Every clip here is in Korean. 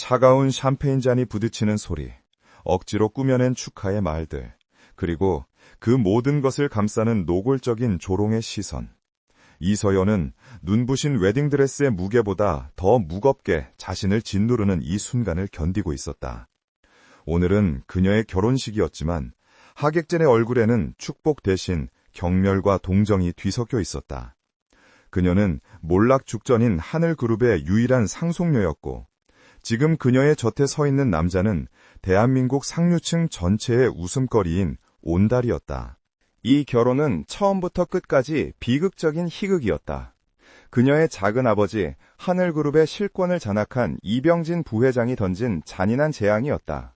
차가운 샴페인 잔이 부딪히는 소리, 억지로 꾸며낸 축하의 말들, 그리고 그 모든 것을 감싸는 노골적인 조롱의 시선. 이서연은 눈부신 웨딩드레스의 무게보다 더 무겁게 자신을 짓누르는 이 순간을 견디고 있었다. 오늘은 그녀의 결혼식이었지만 하객진의 얼굴에는 축복 대신 경멸과 동정이 뒤섞여 있었다. 그녀는 몰락 죽전인 하늘그룹의 유일한 상속녀였고 지금 그녀의 곁에 서 있는 남자는 대한민국 상류층 전체의 웃음거리인 온달이었다. 이 결혼은 처음부터 끝까지 비극적인 희극이었다. 그녀의 작은 아버지 하늘그룹의 실권을 장악한 이병진 부회장이 던진 잔인한 재앙이었다.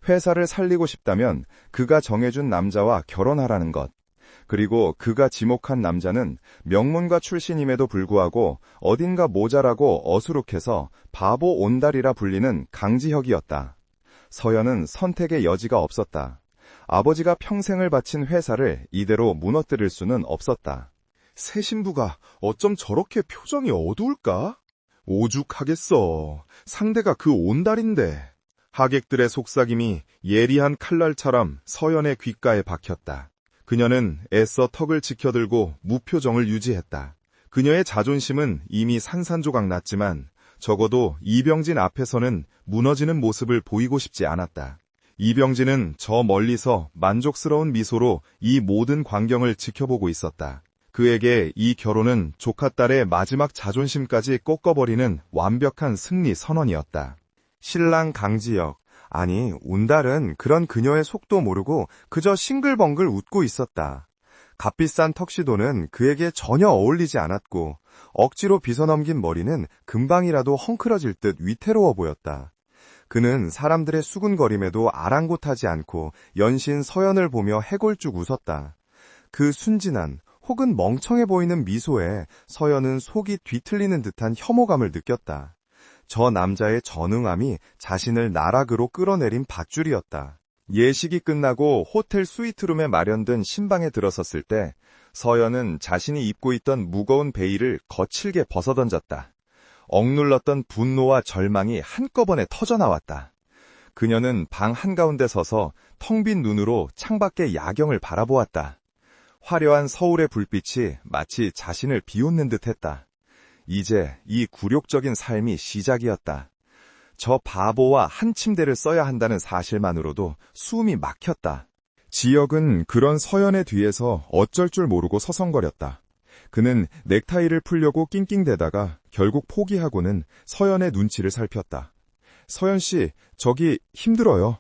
회사를 살리고 싶다면 그가 정해준 남자와 결혼하라는 것. 그리고 그가 지목한 남자는 명문가 출신임에도 불구하고 어딘가 모자라고 어수룩해서 바보 온달이라 불리는 강지혁이었다. 서연은 선택의 여지가 없었다. 아버지가 평생을 바친 회사를 이대로 무너뜨릴 수는 없었다. 새 신부가 어쩜 저렇게 표정이 어두울까? 오죽하겠어. 상대가 그 온달인데. 하객들의 속삭임이 예리한 칼날처럼 서연의 귓가에 박혔다. 그녀는 애써 턱을 지켜들고 무표정을 유지했다. 그녀의 자존심은 이미 산산조각 났지만 적어도 이병진 앞에서는 무너지는 모습을 보이고 싶지 않았다. 이병진은 저 멀리서 만족스러운 미소로 이 모든 광경을 지켜보고 있었다. 그에게 이 결혼은 조카딸의 마지막 자존심까지 꺾어버리는 완벽한 승리 선언이었다. 신랑 강지혁, 아니 온달은 그런 그녀의 속도 모르고 그저 싱글벙글 웃고 있었다. 값비싼 턱시도는 그에게 전혀 어울리지 않았고 억지로 빗어넘긴 머리는 금방이라도 헝클어질 듯 위태로워 보였다. 그는 사람들의 수군거림에도 아랑곳하지 않고 연신 서연을 보며 해골쭉 웃었다. 그 순진한 혹은 멍청해 보이는 미소에 서연은 속이 뒤틀리는 듯한 혐오감을 느꼈다. 저 남자의 전응함이 자신을 나락으로 끌어내린 밧줄이었다. 예식이 끝나고 호텔 스위트룸에 마련된 신방에 들어섰을 때 서연은 자신이 입고 있던 무거운 베일을 거칠게 벗어던졌다. 억눌렀던 분노와 절망이 한꺼번에 터져나왔다. 그녀는 방 한가운데 서서 텅 빈 눈으로 창밖의 야경을 바라보았다. 화려한 서울의 불빛이 마치 자신을 비웃는 듯했다. 이제 이 굴욕적인 삶이 시작이었다. 저 바보와 한 침대를 써야 한다는 사실만으로도 숨이 막혔다. 지혁은 그런 서연의 뒤에서 어쩔 줄 모르고 서성거렸다. 그는 넥타이를 풀려고 낑낑대다가 결국 포기하고는 서연의 눈치를 살폈다. 서연 씨, 저기 힘들어요.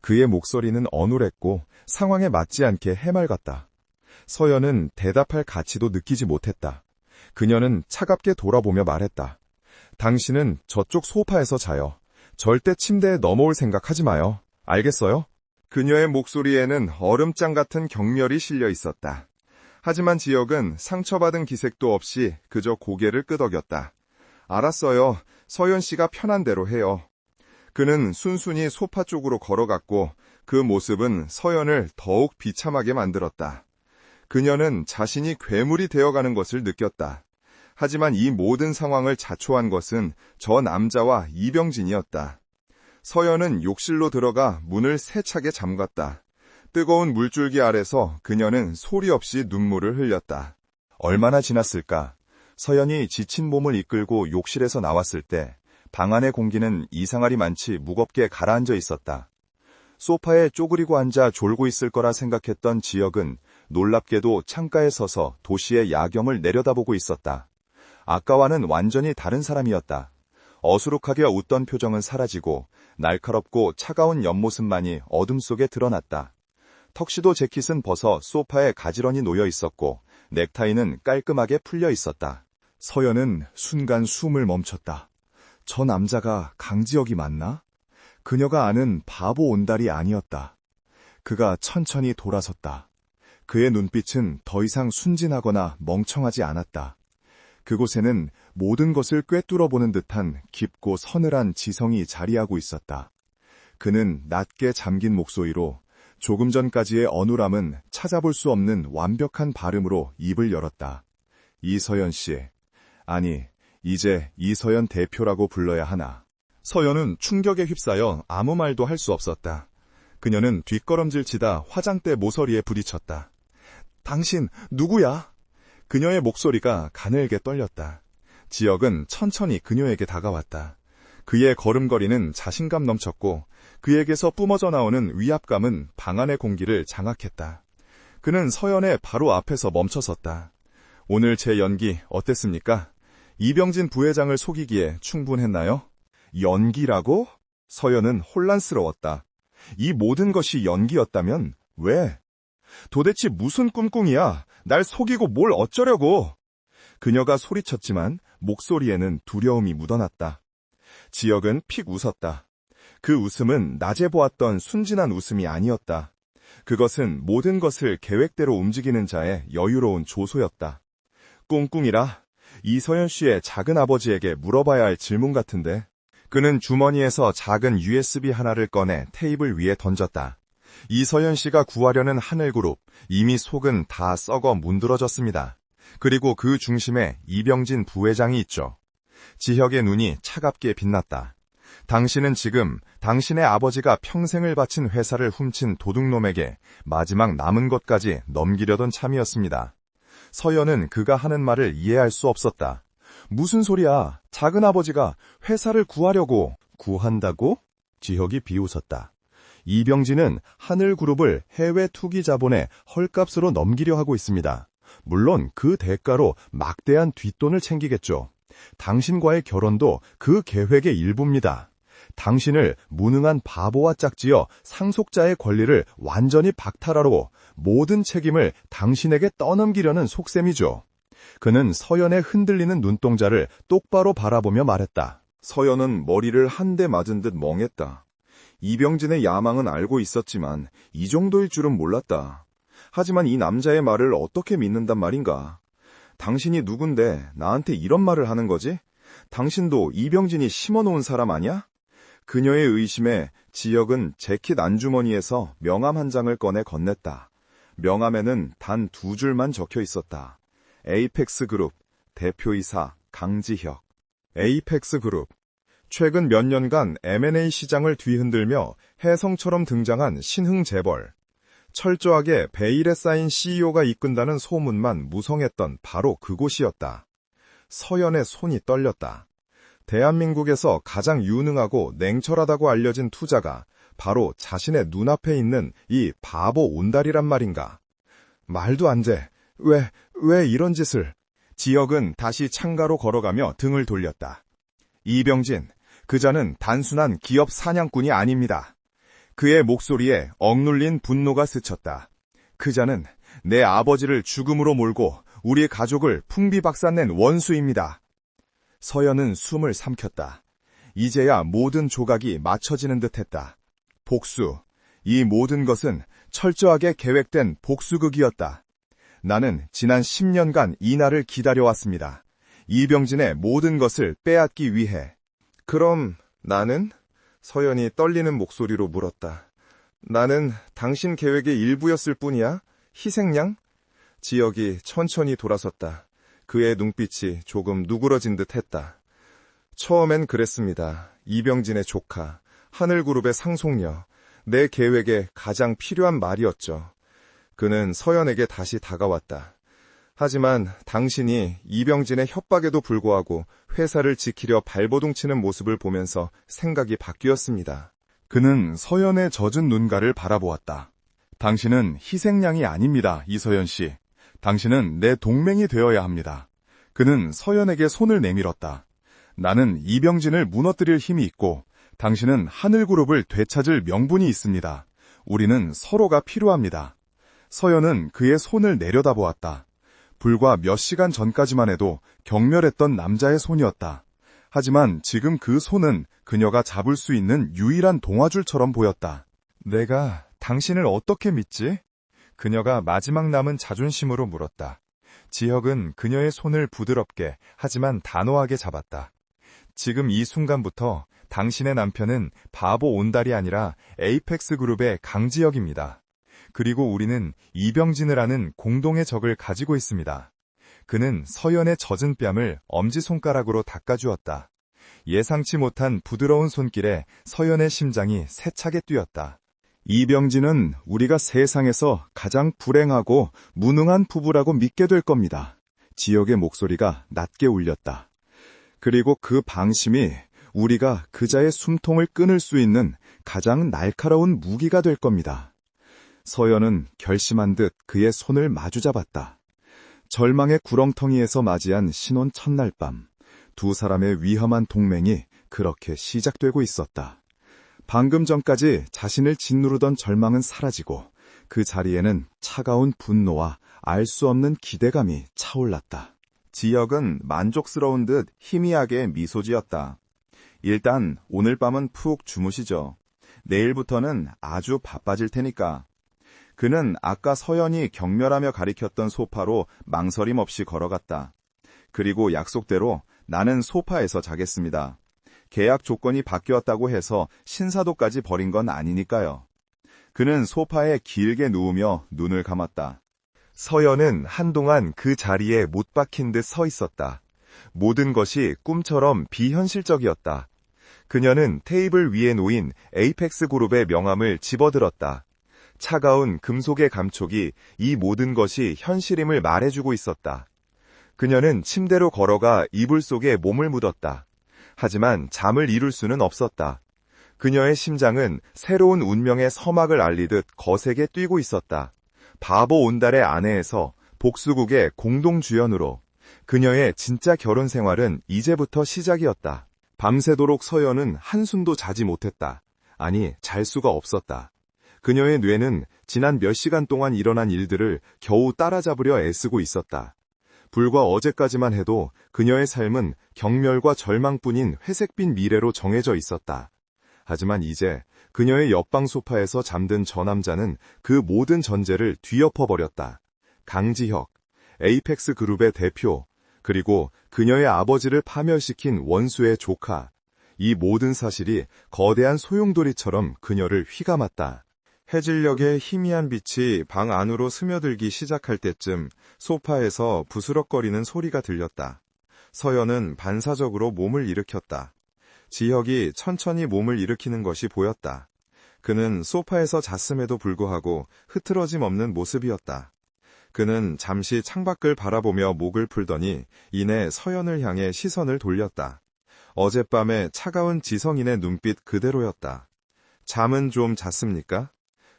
그의 목소리는 어눌했고 상황에 맞지 않게 해맑았다. 서연은 대답할 가치도 느끼지 못했다. 그녀는 차갑게 돌아보며 말했다. 당신은 저쪽 소파에서 자요. 절대 침대에 넘어올 생각하지 마요. 알겠어요? 그녀의 목소리에는 얼음장 같은 경멸이 실려 있었다. 하지만 지혁은 상처받은 기색도 없이 그저 고개를 끄덕였다. 알았어요. 서연 씨가 편한 대로 해요. 그는 순순히 소파 쪽으로 걸어갔고 그 모습은 서연을 더욱 비참하게 만들었다. 그녀는 자신이 괴물이 되어가는 것을 느꼈다. 하지만 이 모든 상황을 자초한 것은 저 남자와 이병진이었다. 서연은 욕실로 들어가 문을 세차게 잠갔다. 뜨거운 물줄기 아래서 그녀는 소리 없이 눈물을 흘렸다. 얼마나 지났을까? 서연이 지친 몸을 이끌고 욕실에서 나왔을 때 방 안의 공기는 이상하리 많지 무겁게 가라앉아 있었다. 소파에 쪼그리고 앉아 졸고 있을 거라 생각했던 지혁은 놀랍게도 창가에 서서 도시의 야경을 내려다보고 있었다. 아까와는 완전히 다른 사람이었다. 어수룩하게 웃던 표정은 사라지고 날카롭고 차가운 옆모습만이 어둠 속에 드러났다. 턱시도 재킷은 벗어 소파에 가지런히 놓여 있었고 넥타이는 깔끔하게 풀려 있었다. 서연은 순간 숨을 멈췄다. 저 남자가 강지혁이 맞나? 그녀가 아는 바보 온달이 아니었다. 그가 천천히 돌아섰다. 그의 눈빛은 더 이상 순진하거나 멍청하지 않았다. 그곳에는 모든 것을 꿰뚫어보는 듯한 깊고 서늘한 지성이 자리하고 있었다. 그는 낮게 잠긴 목소리로 조금 전까지의 어눌함은 찾아볼 수 없는 완벽한 발음으로 입을 열었다. 이서연 씨, 아니, 이제 이서연 대표라고 불러야 하나. 서연은 충격에 휩싸여 아무 말도 할 수 없었다. 그녀는 뒷걸음질치다 화장대 모서리에 부딪혔다. 당신 누구야? 그녀의 목소리가 가늘게 떨렸다. 지혁은 천천히 그녀에게 다가왔다. 그의 걸음걸이는 자신감 넘쳤고 그에게서 뿜어져 나오는 위압감은 방 안의 공기를 장악했다. 그는 서연의 바로 앞에서 멈춰섰다. 오늘 제 연기 어땠습니까? 이병진 부회장을 속이기에 충분했나요? 연기라고? 서연은 혼란스러웠다. 이 모든 것이 연기였다면 왜? 도대체 무슨 꿍꿍이야? 날 속이고 뭘 어쩌려고? 그녀가 소리쳤지만 목소리에는 두려움이 묻어났다. 지혁은 픽 웃었다. 그 웃음은 낮에 보았던 순진한 웃음이 아니었다. 그것은 모든 것을 계획대로 움직이는 자의 여유로운 조소였다. 꿍꿍이라? 이서연 씨의 작은 아버지에게 물어봐야 할 질문 같은데. 그는 주머니에서 작은 USB 하나를 꺼내 테이블 위에 던졌다. 이서연 씨가 구하려는 하늘그룹, 이미 속은 다 썩어 문드러졌습니다. 그리고 그 중심에 이병진 부회장이 있죠. 지혁의 눈이 차갑게 빛났다. 당신은 지금 당신의 아버지가 평생을 바친 회사를 훔친 도둑놈에게 마지막 남은 것까지 넘기려던 참이었습니다. 서연은 그가 하는 말을 이해할 수 없었다. 무슨 소리야? 작은 아버지가 회사를 구하려고. 구한다고? 지혁이 비웃었다. 이병진은 하늘그룹을 해외 투기 자본에 헐값으로 넘기려 하고 있습니다. 물론 그 대가로 막대한 뒷돈을 챙기겠죠. 당신과의 결혼도 그 계획의 일부입니다. 당신을 무능한 바보와 짝지어 상속자의 권리를 완전히 박탈하고 모든 책임을 당신에게 떠넘기려는 속셈이죠. 그는 서연의 흔들리는 눈동자를 똑바로 바라보며 말했다. 서연은 머리를 한 대 맞은 듯 멍했다. 이병진의 야망은 알고 있었지만 이 정도일 줄은 몰랐다. 하지만 이 남자의 말을 어떻게 믿는단 말인가? 당신이 누군데 나한테 이런 말을 하는 거지? 당신도 이병진이 심어놓은 사람 아니야? 그녀의 의심에 지혁은 재킷 안주머니에서 명함 한 장을 꺼내 건넸다. 명함에는 단 2줄만 적혀 있었다. 에이펙스 그룹, 대표이사 강지혁. 에이펙스 그룹. 최근 몇 년간 M&A 시장을 뒤흔들며 혜성처럼 등장한 신흥 재벌. 철저하게 베일에 쌓인 CEO가 이끈다는 소문만 무성했던 바로 그곳이었다. 서연의 손이 떨렸다. 대한민국에서 가장 유능하고 냉철하다고 알려진 투자가 바로 자신의 눈앞에 있는 이 바보 온달이란 말인가. 말도 안 돼. 왜 이런 짓을. 지혁은 다시 창가로 걸어가며 등을 돌렸다. 이병진, 그자는 단순한 기업 사냥꾼이 아닙니다. 그의 목소리에 억눌린 분노가 스쳤다. 그자는 내 아버지를 죽음으로 몰고 우리 가족을 풍비박산낸 원수입니다. 서연은 숨을 삼켰다. 이제야 모든 조각이 맞춰지는 듯했다. 복수. 이 모든 것은 철저하게 계획된 복수극이었다. 나는 지난 10년간 이 날을 기다려왔습니다. 이병진의 모든 것을 빼앗기 위해. 그럼 나는? 서연이 떨리는 목소리로 물었다. 나는 당신 계획의 일부였을 뿐이야? 희생양? 지혁이 천천히 돌아섰다. 그의 눈빛이 조금 누그러진 듯 했다. 처음엔 그랬습니다. 이병진의 조카, 하늘그룹의 상속녀, 내 계획에 가장 필요한 말이었죠. 그는 서연에게 다시 다가왔다. 하지만 당신이 이병진의 협박에도 불구하고 회사를 지키려 발버둥치는 모습을 보면서 생각이 바뀌었습니다. 그는 서연의 젖은 눈가를 바라보았다. 당신은 희생양이 아닙니다, 이서연 씨. 당신은 내 동맹이 되어야 합니다. 그는 서연에게 손을 내밀었다. 나는 이병진을 무너뜨릴 힘이 있고 당신은 하늘그룹을 되찾을 명분이 있습니다. 우리는 서로가 필요합니다. 서연은 그의 손을 내려다보았다. 불과 몇 시간 전까지만 해도 경멸했던 남자의 손이었다. 하지만 지금 그 손은 그녀가 잡을 수 있는 유일한 동아줄처럼 보였다. 내가 당신을 어떻게 믿지? 그녀가 마지막 남은 자존심으로 물었다. 지혁은 그녀의 손을 부드럽게 하지만 단호하게 잡았다. 지금 이 순간부터 당신의 남편은 바보 온달이 아니라 에이펙스 그룹의 강지혁입니다. 그리고 우리는 이병진을 아는 공동의 적을 가지고 있습니다. 그는 서연의 젖은 뺨을 엄지손가락으로 닦아주었다. 예상치 못한 부드러운 손길에 서연의 심장이 세차게 뛰었다. 이병진은 우리가 세상에서 가장 불행하고 무능한 부부라고 믿게 될 겁니다. 지혁의 목소리가 낮게 울렸다. 그리고 그 방심이 우리가 그자의 숨통을 끊을 수 있는 가장 날카로운 무기가 될 겁니다. 서연은 결심한 듯 그의 손을 마주잡았다. 절망의 구렁텅이에서 맞이한 신혼 첫날 밤, 두 사람의 위험한 동맹이 그렇게 시작되고 있었다. 방금 전까지 자신을 짓누르던 절망은 사라지고 그 자리에는 차가운 분노와 알 수 없는 기대감이 차올랐다. 지혁은 만족스러운 듯 희미하게 미소 지었다. 일단 오늘 밤은 푹 주무시죠. 내일부터는 아주 바빠질 테니까. 그는 아까 서연이 경멸하며 가리켰던 소파로 망설임 없이 걸어갔다. 그리고 약속대로 나는 소파에서 자겠습니다. 계약 조건이 바뀌었다고 해서 신사도까지 버린 건 아니니까요. 그는 소파에 길게 누우며 눈을 감았다. 서연은 한동안 그 자리에 못 박힌 듯 서 있었다. 모든 것이 꿈처럼 비현실적이었다. 그녀는 테이블 위에 놓인 에이펙스 그룹의 명함을 집어들었다. 차가운 금속의 감촉이 이 모든 것이 현실임을 말해주고 있었다. 그녀는 침대로 걸어가 이불 속에 몸을 묻었다. 하지만 잠을 이룰 수는 없었다. 그녀의 심장은 새로운 운명의 서막을 알리듯 거세게 뛰고 있었다. 바보 온달의 아내에서 복수국의 공동주연으로 그녀의 진짜 결혼 생활은 이제부터 시작이었다. 밤새도록 서연은 한숨도 자지 못했다. 아니, 잘 수가 없었다. 그녀의 뇌는 지난 몇 시간 동안 일어난 일들을 겨우 따라잡으려 애쓰고 있었다. 불과 어제까지만 해도 그녀의 삶은 경멸과 절망뿐인 회색빛 미래로 정해져 있었다. 하지만 이제 그녀의 옆방 소파에서 잠든 저 남자는 그 모든 전제를 뒤엎어버렸다. 강지혁, 에이펙스 그룹의 대표, 그리고 그녀의 아버지를 파멸시킨 원수의 조카. 이 모든 사실이 거대한 소용돌이처럼 그녀를 휘감았다. 해질녘의 희미한 빛이 방 안으로 스며들기 시작할 때쯤 소파에서 부스럭거리는 소리가 들렸다. 서연은 반사적으로 몸을 일으켰다. 지혁이 천천히 몸을 일으키는 것이 보였다. 그는 소파에서 잤음에도 불구하고 흐트러짐 없는 모습이었다. 그는 잠시 창밖을 바라보며 목을 풀더니 이내 서연을 향해 시선을 돌렸다. 어젯밤의 차가운 지성인의 눈빛 그대로였다. 잠은 좀 잤습니까?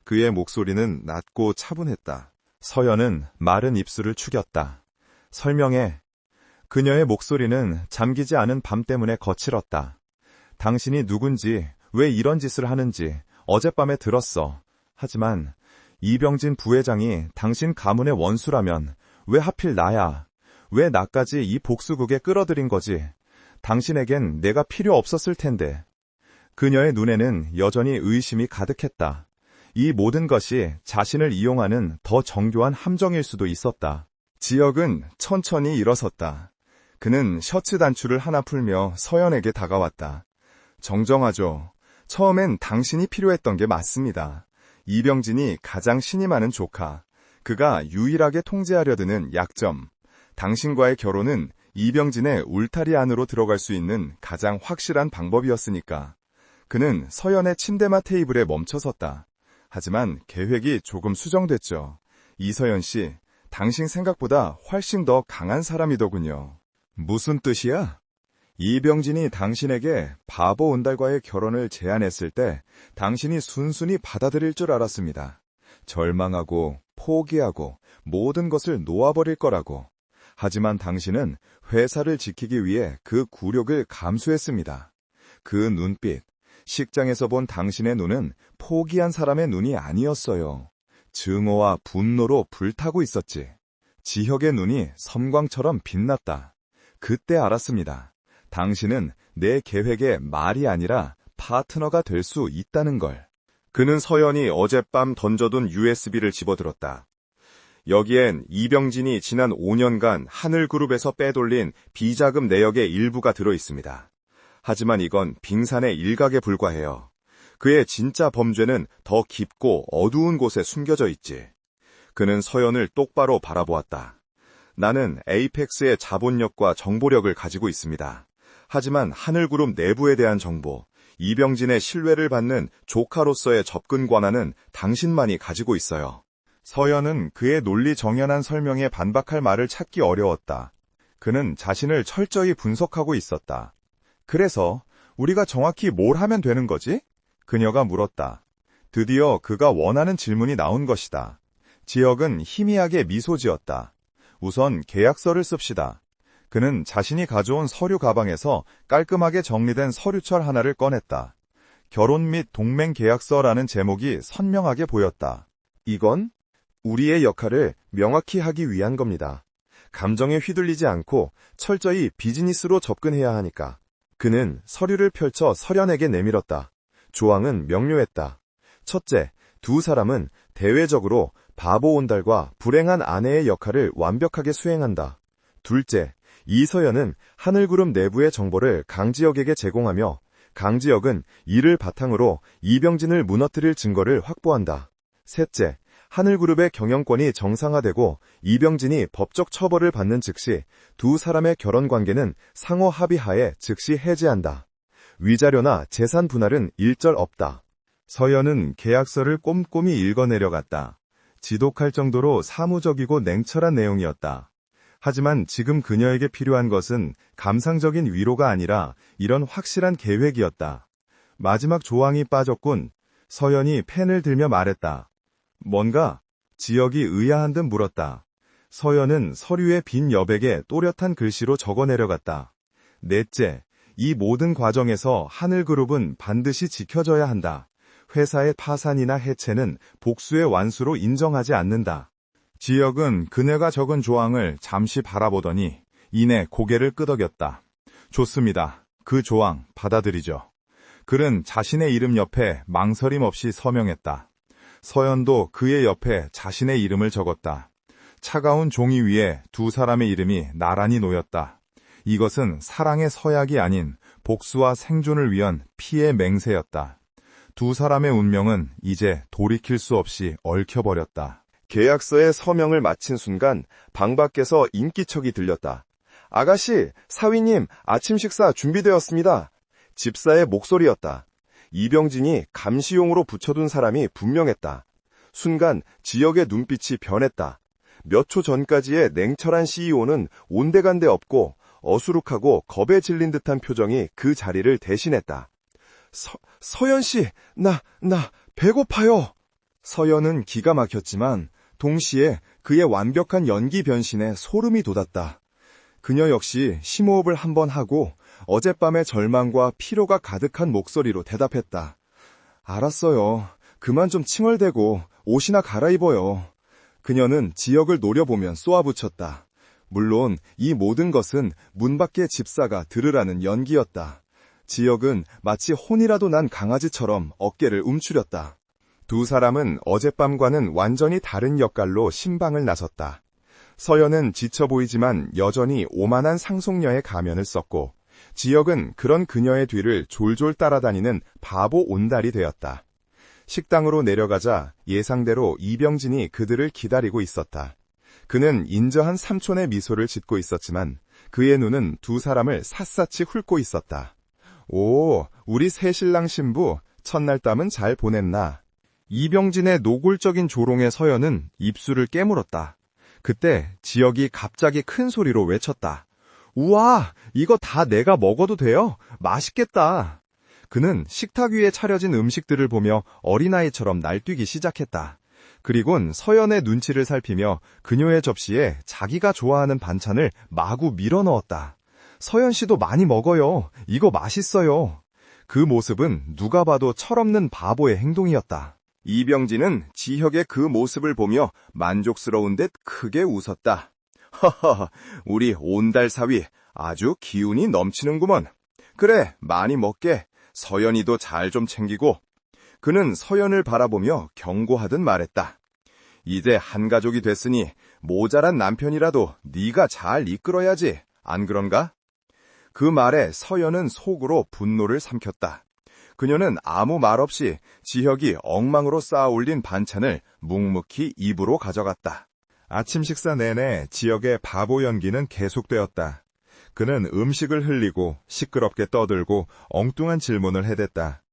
그의 목소리는 낮고 차분했다. 서연은 마른 입술을 축였다. 설명해. 그녀의 목소리는 잠기지 않은 밤 때문에 거칠었다. 당신이 누군지, 왜 이런 짓을 하는지 어젯밤에 들었어. 하지만 이병진 부회장이 당신 가문의 원수라면 왜 하필 나야? 왜 나까지 이 복수국에 끌어들인 거지? 당신에겐 내가 필요 없었을 텐데. 그녀의 눈에는 여전히 의심이 가득했다. 이 모든 것이 자신을 이용하는 더 정교한 함정일 수도 있었다. 지혁은 천천히 일어섰다. 그는 셔츠 단추를 하나 풀며 서연에게 다가왔다. 정정하죠. 처음엔 당신이 필요했던 게 맞습니다. 이병진이 가장 신이 많은 조카. 그가 유일하게 통제하려 드는 약점. 당신과의 결혼은 이병진의 울타리 안으로 들어갈 수 있는 가장 확실한 방법이었으니까. 그는 서연의 침대마 테이블에 멈춰섰다. 하지만 계획이 조금 수정됐죠. 이서연 씨, 당신 생각보다 훨씬 더 강한 사람이더군요. 무슨 뜻이야? 이병진이 당신에게 바보 온달과의 결혼을 제안했을 때 당신이 순순히 받아들일 줄 알았습니다. 절망하고 포기하고 모든 것을 놓아버릴 거라고. 하지만 당신은 회사를 지키기 위해 그 굴욕을 감수했습니다. 그 눈빛, 식장에서 본 당신의 눈은 포기한 사람의 눈이 아니었어요. 증오와 분노로 불타고 있었지. 지혁의 눈이 섬광처럼 빛났다. 그때 알았습니다. 당신은 내 계획의 말이 아니라 파트너가 될 수 있다는 걸. 그는 서연이 어젯밤 던져둔 USB를 집어들었다. 여기엔 이병진이 지난 5년간 하늘그룹에서 빼돌린 비자금 내역의 일부가 들어있습니다. 하지만 이건 빙산의 일각에 불과해요. 그의 진짜 범죄는 더 깊고 어두운 곳에 숨겨져 있지. 그는 서연을 똑바로 바라보았다. 나는 에이펙스의 자본력과 정보력을 가지고 있습니다. 하지만 하늘그룹 내부에 대한 정보, 이병진의 신뢰를 받는 조카로서의 접근 권한은 당신만이 가지고 있어요. 서연은 그의 논리 정연한 설명에 반박할 말을 찾기 어려웠다. 그는 자신을 철저히 분석하고 있었다. 그래서 우리가 정확히 뭘 하면 되는 거지? 그녀가 물었다. 드디어 그가 원하는 질문이 나온 것이다. 지혁은 희미하게 미소 지었다. 우선 계약서를 씁시다. 그는 자신이 가져온 서류 가방에서 깔끔하게 정리된 서류철 하나를 꺼냈다. 결혼 및 동맹 계약서라는 제목이 선명하게 보였다. 이건 우리의 역할을 명확히 하기 위한 겁니다. 감정에 휘둘리지 않고 철저히 비즈니스로 접근해야 하니까. 그는 서류를 펼쳐 서련에게 내밀었다. 조항은 명료했다. 첫째, 두 사람은 대외적으로 바보 온달과 불행한 아내의 역할을 완벽하게 수행한다. 둘째, 이서연은 하늘그룹 내부의 정보를 강지혁에게 제공하며 강지혁은 이를 바탕으로 이병진을 무너뜨릴 증거를 확보한다. 셋째, 하늘그룹의 경영권이 정상화되고 이병진이 법적 처벌을 받는 즉시 두 사람의 결혼관계는 상호 합의하에 즉시 해제한다. 위자료나 재산 분할은 일절 없다. 서연은 계약서를 꼼꼼히 읽어내려갔다. 지독할 정도로 사무적이고 냉철한 내용이었다. 하지만 지금 그녀에게 필요한 것은 감상적인 위로가 아니라 이런 확실한 계획이었다. 마지막 조항이 빠졌군. 서연이 펜을 들며 말했다. 뭔가? 지혁이 의아한 듯 물었다. 서연은 서류의 빈 여백에 또렷한 글씨로 적어내려갔다. 넷째, 이 모든 과정에서 하늘그룹은 반드시 지켜져야 한다. 회사의 파산이나 해체는 복수의 완수로 인정하지 않는다. 지혁은 그녀가 적은 조항을 잠시 바라보더니 이내 고개를 끄덕였다. 좋습니다. 그 조항 받아들이죠. 그는 자신의 이름 옆에 망설임 없이 서명했다. 서연도 그의 옆에 자신의 이름을 적었다. 차가운 종이 위에 두 사람의 이름이 나란히 놓였다. 이것은 사랑의 서약이 아닌 복수와 생존을 위한 피의 맹세였다. 두 사람의 운명은 이제 돌이킬 수 없이 얽혀버렸다. 계약서에 서명을 마친 순간 방 밖에서 인기척이 들렸다. 아가씨, 사위님, 아침 식사 준비되었습니다. 집사의 목소리였다. 이병진이 감시용으로 붙여둔 사람이 분명했다. 순간 지역의 눈빛이 변했다. 몇 초 전까지의 냉철한 CEO는 온데간데 없고 어수룩하고 겁에 질린 듯한 표정이 그 자리를 대신했다. 서연씨, 나 배고파요. 서연은 기가 막혔지만 동시에 그의 완벽한 연기 변신에 소름이 돋았다. 그녀 역시 심호흡을 한번 하고 어젯밤의 절망과 피로가 가득한 목소리로 대답했다. 알았어요. 그만 좀 칭얼대고 옷이나 갈아입어요. 그녀는 지역을 노려보면 쏘아붙였다. 물론 이 모든 것은 문 밖의 집사가 들으라는 연기였다. 지역은 마치 혼이라도 난 강아지처럼 어깨를 움츠렸다. 두 사람은 어젯밤과는 완전히 다른 역할로 신방을 나섰다. 서연은 지쳐 보이지만 여전히 오만한 상속녀의 가면을 썼고 지역은 그런 그녀의 뒤를 졸졸 따라다니는 바보 온달이 되었다. 식당으로 내려가자 예상대로 이병진이 그들을 기다리고 있었다. 그는 인저한 삼촌의 미소를 짓고 있었지만 그의 눈은 두 사람을 샅샅이 훑고 있었다. 오, 우리 새신랑 신부, 첫날 땀은 잘 보냈나? 이병진의 노골적인 조롱에 서연은 입술을 깨물었다. 그때 지역이 갑자기 큰 소리로 외쳤다. 우와, 이거 다 내가 먹어도 돼요? 맛있겠다. 그는 식탁 위에 차려진 음식들을 보며 어린아이처럼 날뛰기 시작했다. 그리곤 서연의 눈치를 살피며 그녀의 접시에 자기가 좋아하는 반찬을 마구 밀어넣었다. 서연 씨도 많이 먹어요. 이거 맛있어요. 그 모습은 누가 봐도 철없는 바보의 행동이었다. 이병진은 지혁의 그 모습을 보며 만족스러운 듯 크게 웃었다. 허허, 우리 온달 사위 아주 기운이 넘치는구먼. 그래, 많이 먹게. 서연이도 잘 좀 챙기고. 그는 서연을 바라보며 경고하듯 말했다. 이제 한 가족이 됐으니 모자란 남편이라도 네가 잘 이끌어야지. 안 그런가? 그 말에 서연은 속으로 분노를 삼켰다. 그녀는 아무 말 없이 지혁이 엉망으로 쌓아 올린 반찬을 묵묵히 입으로 가져갔다. 아침 식사 내내 지역의 바보 연기는 계속되었다. 그는 음식을 흘리고 시끄럽게 떠들고 엉뚱한 질문을 해댔다.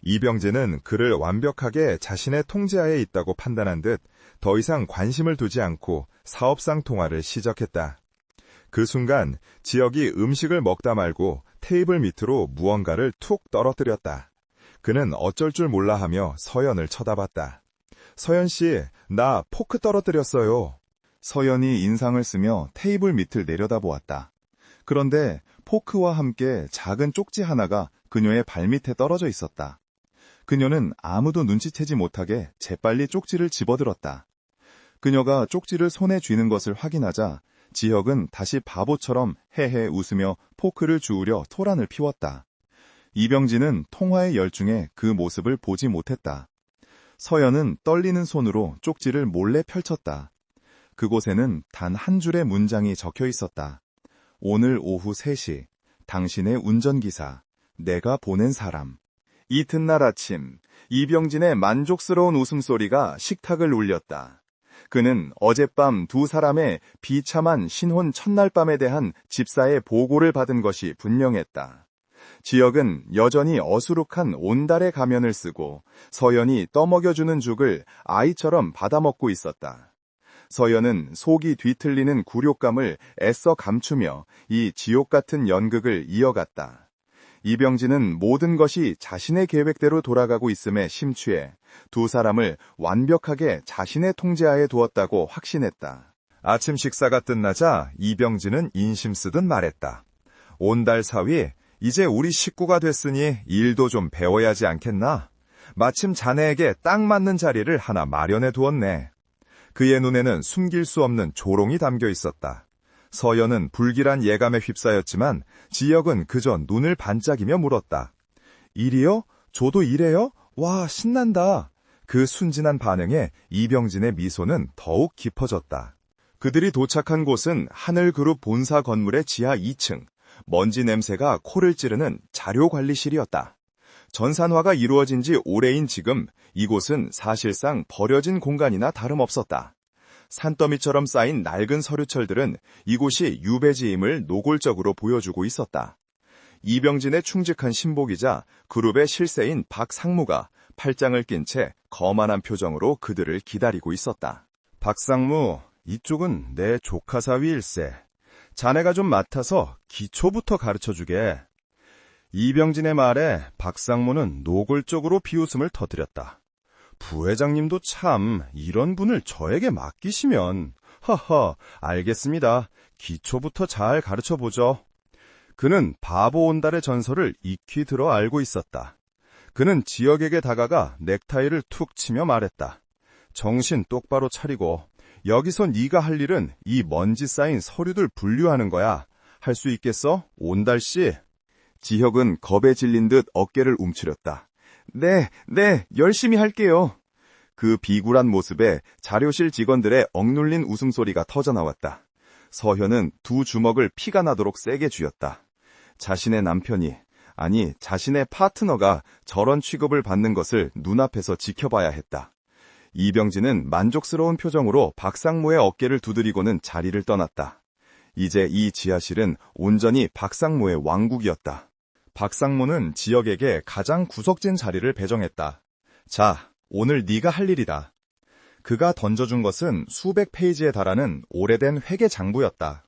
이병진은 그를 완벽하게 자신의 통제하에 있다고 판단한 듯 더 이상 관심을 두지 않고 사업상 통화를 시작했다. 그 순간 지역이 음식을 먹다 말고 테이블 밑으로 무언가를 툭 떨어뜨렸다. 그는 어쩔 줄 몰라 하며 서연을 쳐다봤다. 서연 씨, 나 포크 떨어뜨렸어요. 서연이 인상을 쓰며 테이블 밑을 내려다보았다. 그런데 포크와 함께 작은 쪽지 하나가 그녀의 발밑에 떨어져 있었다. 그녀는 아무도 눈치채지 못하게 재빨리 쪽지를 집어들었다. 그녀가 쪽지를 손에 쥐는 것을 확인하자 지혁은 다시 바보처럼 헤헤 웃으며 포크를 주우려 토란을 피웠다. 이병진은 통화의 열중에 그 모습을 보지 못했다. 서연은 떨리는 손으로 쪽지를 몰래 펼쳤다. 그곳에는 단 한 줄의 문장이 적혀 있었다. 오늘 오후 3시, 당신의 운전기사, 내가 보낸 사람. 이튿날 아침, 이병진의 만족스러운 웃음소리가 식탁을 울렸다. 그는 어젯밤 두 사람의 비참한 신혼 첫날 밤에 대한 집사의 보고를 받은 것이 분명했다. 지혁은 여전히 어수룩한 온달의 가면을 쓰고 서연이 떠먹여주는 죽을 아이처럼 받아먹고 있었다. 서연은 속이 뒤틀리는 굴욕감을 애써 감추며 이 지옥 같은 연극을 이어갔다. 이병진은 모든 것이 자신의 계획대로 돌아가고 있음에 심취해 두 사람을 완벽하게 자신의 통제하에 두었다고 확신했다. 아침 식사가 끝나자 이병진은 인심 쓰듯 말했다. 온달 사위, 이제 우리 식구가 됐으니 일도 좀 배워야지 않겠나? 마침 자네에게 딱 맞는 자리를 하나 마련해 두었네. 그의 눈에는 숨길 수 없는 조롱이 담겨 있었다. 서연은 불길한 예감에 휩싸였지만 지혁은 그저 눈을 반짝이며 물었다. 일이요? 저도 일해요? 와, 신난다. 그 순진한 반응에 이병진의 미소는 더욱 깊어졌다. 그들이 도착한 곳은 하늘그룹 본사 건물의 지하 2층, 먼지 냄새가 코를 찌르는 자료관리실이었다. 전산화가 이루어진 지 오래인 지금 이곳은 사실상 버려진 공간이나 다름없었다. 산더미처럼 쌓인 낡은 서류철들은 이곳이 유배지임을 노골적으로 보여주고 있었다. 이병진의 충직한 신복이자 그룹의 실세인 박 상무가 팔짱을 낀 채 거만한 표정으로 그들을 기다리고 있었다. 박 상무, 이쪽은 내 조카 사위일세. 자네가 좀 맡아서 기초부터 가르쳐주게. 이병진의 말에 박 상무는 노골적으로 비웃음을 터뜨렸다. 부회장님도 참 이런 분을 저에게 맡기시면. 허허, 알겠습니다. 기초부터 잘 가르쳐보죠. 그는 바보 온달의 전설을 익히 들어 알고 있었다. 그는 지역에게 다가가 넥타이를 툭 치며 말했다. 정신 똑바로 차리고 여기서 네가 할 일은 이 먼지 쌓인 서류들 분류하는 거야. 할 수 있겠어? 온달씨? 지혁은 겁에 질린 듯 어깨를 움츠렸다. 네, 열심히 할게요. 그 비굴한 모습에 자료실 직원들의 억눌린 웃음소리가 터져나왔다. 서현은 두 주먹을 피가 나도록 세게 쥐었다. 자신의 남편이, 아니 자신의 파트너가 저런 취급을 받는 것을 눈앞에서 지켜봐야 했다. 이병진은 만족스러운 표정으로 박상무의 어깨를 두드리고는 자리를 떠났다. 이제 이 지하실은 온전히 박상무의 왕국이었다. 박상무는 지역에게 가장 구석진 자리를 배정했다. 자, 오늘 네가 할 일이다. 그가 던져준 것은 수백 페이지에 달하는 오래된 회계 장부였다.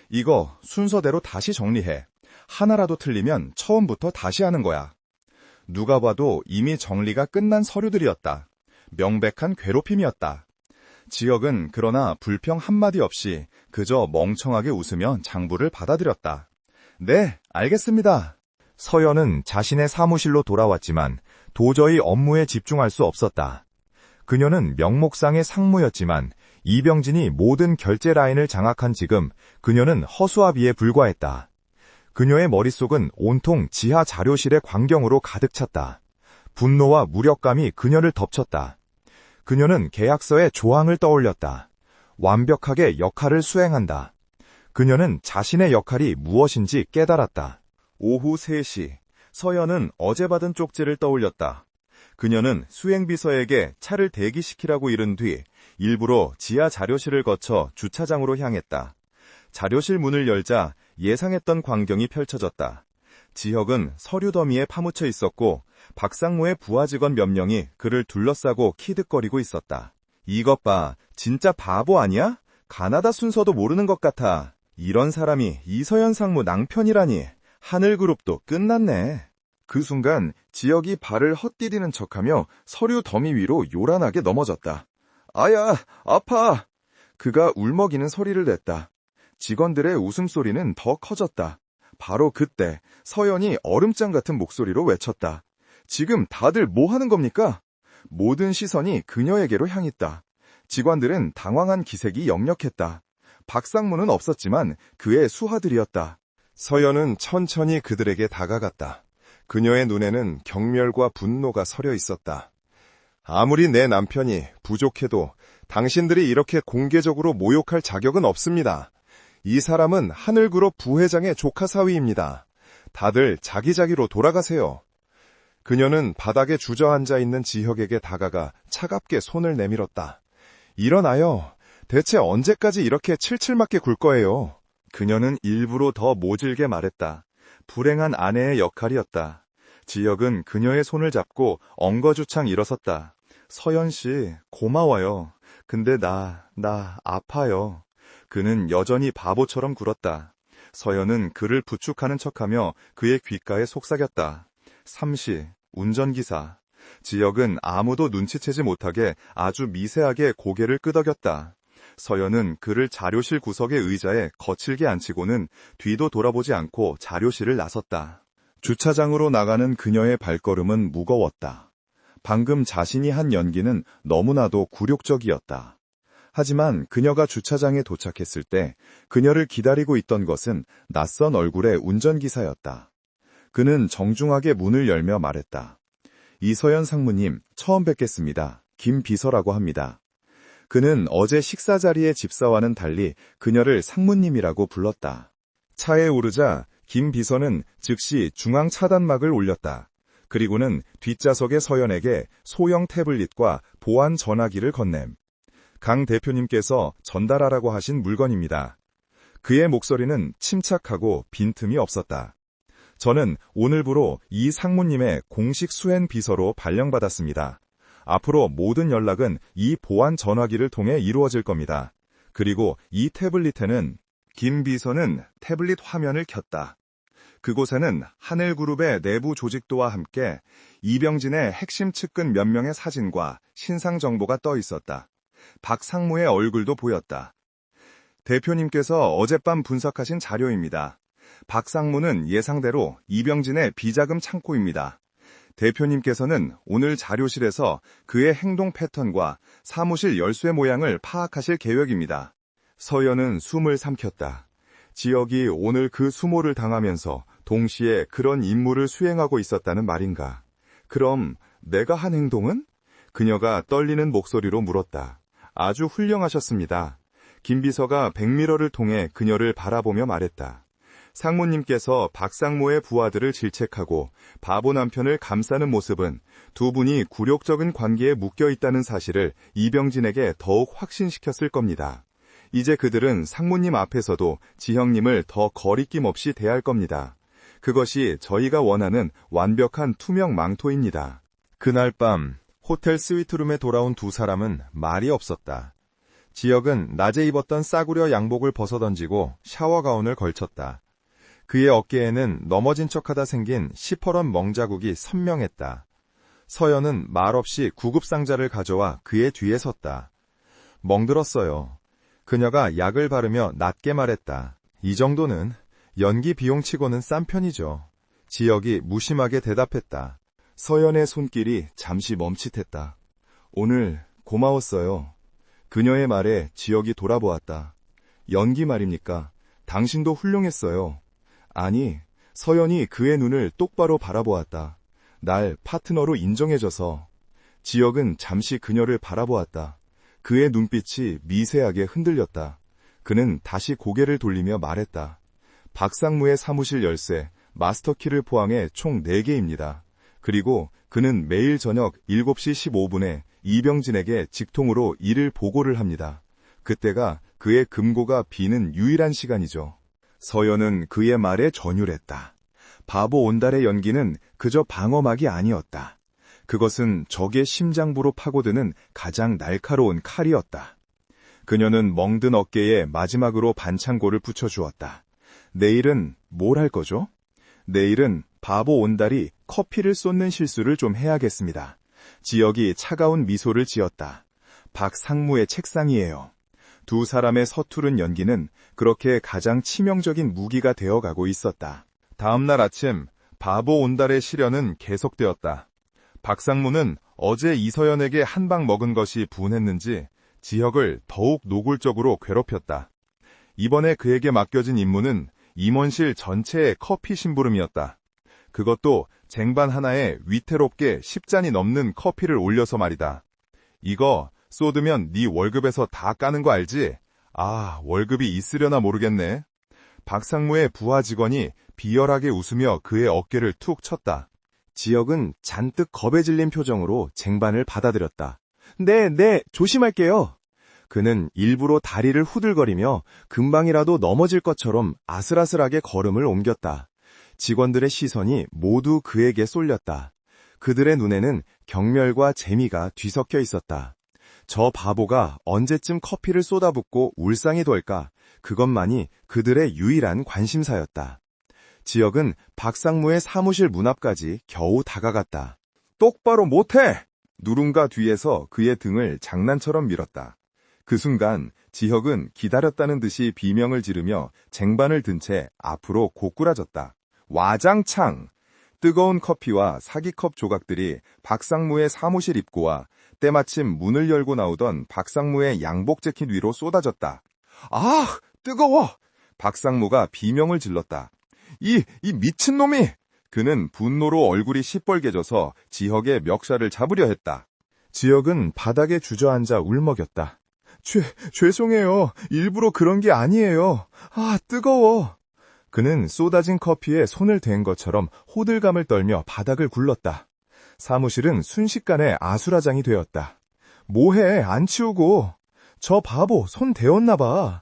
이거 순서대로 다시 정리해. 하나라도 틀리면 처음부터 다시 하는 거야. 누가 봐도 이미 정리가 끝난 서류들이었다. 명백한 괴롭힘이었다. 지역은 그러나 불평 한마디 없이 그저 멍청하게 웃으며 장부를 받아들였다. 네, 알겠습니다. 서연은 자신의 사무실로 돌아왔지만 도저히 업무에 집중할 수 없었다. 그녀는 명목상의 상무였지만 이병진이 모든 결제 라인을 장악한 지금 그녀는 허수아비에 불과했다. 그녀의 머릿속은 온통 지하 자료실의 광경으로 가득 찼다. 분노와 무력감이 그녀를 덮쳤다. 그녀는 계약서의 조항을 떠올렸다. 완벽하게 역할을 수행한다. 그녀는 자신의 역할이 무엇인지 깨달았다. 오후 3시, 서연은 어제 받은 쪽지를 떠올렸다. 그녀는 수행비서에게 차를 대기시키라고 이른 뒤 일부러 지하 자료실을 거쳐 주차장으로 향했다. 자료실 문을 열자 예상했던 광경이 펼쳐졌다. 지혁은 서류 더미에 파묻혀 있었고 박상무의 부하 직원 몇 명이 그를 둘러싸고 키득거리고 있었다. 이것 봐, 진짜 바보 아니야? 가나다 순서도 모르는 것 같아. 이런 사람이 이서연 상무 낭편이라니. 하늘그룹도 끝났네. 그 순간 지혁이 발을 헛디디는 척하며 서류 더미 위로 요란하게 넘어졌다. 아야, 아파! 그가 울먹이는 소리를 냈다. 직원들의 웃음소리는 더 커졌다. 바로 그때 서연이 얼음장 같은 목소리로 외쳤다. 지금 다들 뭐 하는 겁니까? 모든 시선이 그녀에게로 향했다. 직원들은 당황한 기색이 역력했다. 박상무는 없었지만 그의 수하들이었다. 서연은 천천히 그들에게 다가갔다. 그녀의 눈에는 경멸과 분노가 서려 있었다. 아무리 내 남편이 부족해도 당신들이 이렇게 공개적으로 모욕할 자격은 없습니다. 이 사람은 하늘그룹 부회장의 조카 사위입니다. 다들 자기자기로 돌아가세요. 그녀는 바닥에 주저앉아 있는 지혁에게 다가가 차갑게 손을 내밀었다. 일어나요. 대체 언제까지 이렇게 칠칠맞게 굴 거예요? 그녀는 일부러 더 모질게 말했다. 불행한 아내의 역할이었다. 지혁은 그녀의 손을 잡고 엉거주창 일어섰다. 서연 씨, 고마워요. 근데 나 아파요. 그는 여전히 바보처럼 굴었다. 서연은 그를 부축하는 척하며 그의 귓가에 속삭였다. 삼시, 운전기사. 지혁은 아무도 눈치채지 못하게 아주 미세하게 고개를 끄덕였다. 서연은 그를 자료실 구석의 의자에 거칠게 앉히고는 뒤도 돌아보지 않고 자료실을 나섰다. 주차장으로 나가는 그녀의 발걸음은 무거웠다. 방금 자신이 한 연기는 너무나도 굴욕적이었다. 하지만 그녀가 주차장에 도착했을 때 그녀를 기다리고 있던 것은 낯선 얼굴의 운전기사였다. 그는 정중하게 문을 열며 말했다. 이서연 상무님, 처음 뵙겠습니다. 김 비서라고 합니다. 그는 어제 식사 자리의 집사와는 달리 그녀를 상무님이라고 불렀다. 차에 오르자 김 비서는 즉시 중앙 차단막을 올렸다. 그리고는 뒷좌석의 서연에게 소형 태블릿과 보안 전화기를 건냄. 강 대표님께서 전달하라고 하신 물건입니다. 그의 목소리는 침착하고 빈틈이 없었다. 저는 오늘부로 이 상무님의 공식 수행 비서로 발령받았습니다. 앞으로 모든 연락은 이 보안 전화기를 통해 이루어질 겁니다. 그리고 이 태블릿에는 김 비서는 태블릿 화면을 켰다. 그곳에는 하늘그룹의 내부 조직도와 함께 이병진의 핵심 측근 몇 명의 사진과 신상 정보가 떠 있었다. 박 상무의 얼굴도 보였다. 대표님께서 어젯밤 분석하신 자료입니다. 박 상무는 예상대로 이병진의 비자금 창고입니다. 대표님께서는 오늘 자료실에서 그의 행동 패턴과 사무실 열쇠 모양을 파악하실 계획입니다. 서연은 숨을 삼켰다. 지혁이 오늘 그 수모를 당하면서 동시에 그런 임무를 수행하고 있었다는 말인가? 그럼 내가 한 행동은? 그녀가 떨리는 목소리로 물었다. 아주 훌륭하셨습니다. 김 비서가 백미러를 통해 그녀를 바라보며 말했다. 상무님께서 박상무의 부하들을 질책하고 바보 남편을 감싸는 모습은 두 분이 굴욕적인 관계에 묶여 있다는 사실을 이병진에게 더욱 확신시켰을 겁니다. 이제 그들은 상무님 앞에서도 지형님을 더 거리낌 없이 대할 겁니다. 그것이 저희가 원하는 완벽한 투명 망토입니다. 그날 밤 호텔 스위트룸에 돌아온 두 사람은 말이 없었다. 지혁은 낮에 입었던 싸구려 양복을 벗어던지고 샤워 가운을 걸쳤다. 그의 어깨에는 넘어진 척하다 생긴 시퍼런 멍자국이 선명했다. 서연은 말없이 구급상자를 가져와 그의 뒤에 섰다. 멍들었어요. 그녀가 약을 바르며 낮게 말했다. 이 정도는 연기 비용치고는 싼 편이죠. 지혁이 무심하게 대답했다. 서연의 손길이 잠시 멈칫했다. 오늘 고마웠어요. 그녀의 말에 지혁이 돌아보았다. 연기 말입니까? 당신도 훌륭했어요. 아니, 서연이 그의 눈을 똑바로 바라보았다. 날 파트너로 인정해줘서. 지혁은 잠시 그녀를 바라보았다. 그의 눈빛이 미세하게 흔들렸다. 그는 다시 고개를 돌리며 말했다. 박상무의 사무실 열쇠, 마스터키를 포함해 총 4개입니다. 그리고 그는 매일 저녁 7시 15분에 이병진에게 직통으로 이를 보고를 합니다. 그때가 그의 금고가 비는 유일한 시간이죠. 서연은 그의 말에 전율했다. 바보 온달의 연기는 그저 방어막이 아니었다. 그것은 적의 심장부로 파고드는 가장 날카로운 칼이었다. 그녀는 멍든 어깨에 마지막으로 반창고를 붙여주었다. 내일은 뭘 할 거죠? 내일은 바보 온달이 커피를 쏟는 실수를 좀 해야겠습니다. 지역이 차가운 미소를 지었다. 박상무의 책상이에요. 두 사람의 서투른 연기는 그렇게 가장 치명적인 무기가 되어가고 있었다. 다음 날 아침, 바보 온달의 시련은 계속되었다. 박상무는 어제 이서연에게 한 방 먹은 것이 분했는지 지혁을 더욱 노골적으로 괴롭혔다. 이번에 그에게 맡겨진 임무는 임원실 전체의 커피 심부름이었다. 그것도 쟁반 하나에 위태롭게 10잔이 넘는 커피를 올려서 말이다. 이거 쏟으면 네 월급에서 다 까는 거 알지? 아, 월급이 있으려나 모르겠네. 박상무의 부하 직원이 비열하게 웃으며 그의 어깨를 툭 쳤다. 지혁은 잔뜩 겁에 질린 표정으로 쟁반을 받아들였다. 네, 조심할게요. 그는 일부러 다리를 후들거리며 금방이라도 넘어질 것처럼 아슬아슬하게 걸음을 옮겼다. 직원들의 시선이 모두 그에게 쏠렸다. 그들의 눈에는 경멸과 재미가 뒤섞여 있었다. 저 바보가 언제쯤 커피를 쏟아붓고 울상이 될까? 그것만이 그들의 유일한 관심사였다. 지혁은 박상무의 사무실 문 앞까지 겨우 다가갔다. 똑바로 못해! 누군가 뒤에서 그의 등을 장난처럼 밀었다. 그 순간 지혁은 기다렸다는 듯이 비명을 지르며 쟁반을 든 채 앞으로 고꾸라졌다. 와장창! 뜨거운 커피와 사기컵 조각들이 박상무의 사무실 입구와 때마침 문을 열고 나오던 박상무의 양복 재킷 위로 쏟아졌다. 아, 뜨거워! 박상무가 비명을 질렀다. 이 미친놈이! 그는 분노로 얼굴이 시뻘개져서 지혁의 멱살을 잡으려 했다. 지혁은 바닥에 주저앉아 울먹였다. 죄송해요. 일부러 그런 게 아니에요. 아, 뜨거워. 그는 쏟아진 커피에 손을 댄 것처럼 호들갑을 떨며 바닥을 굴렀다. 사무실은 순식간에 아수라장이 되었다. 뭐해, 안 치우고. 저 바보 손 대었나 봐.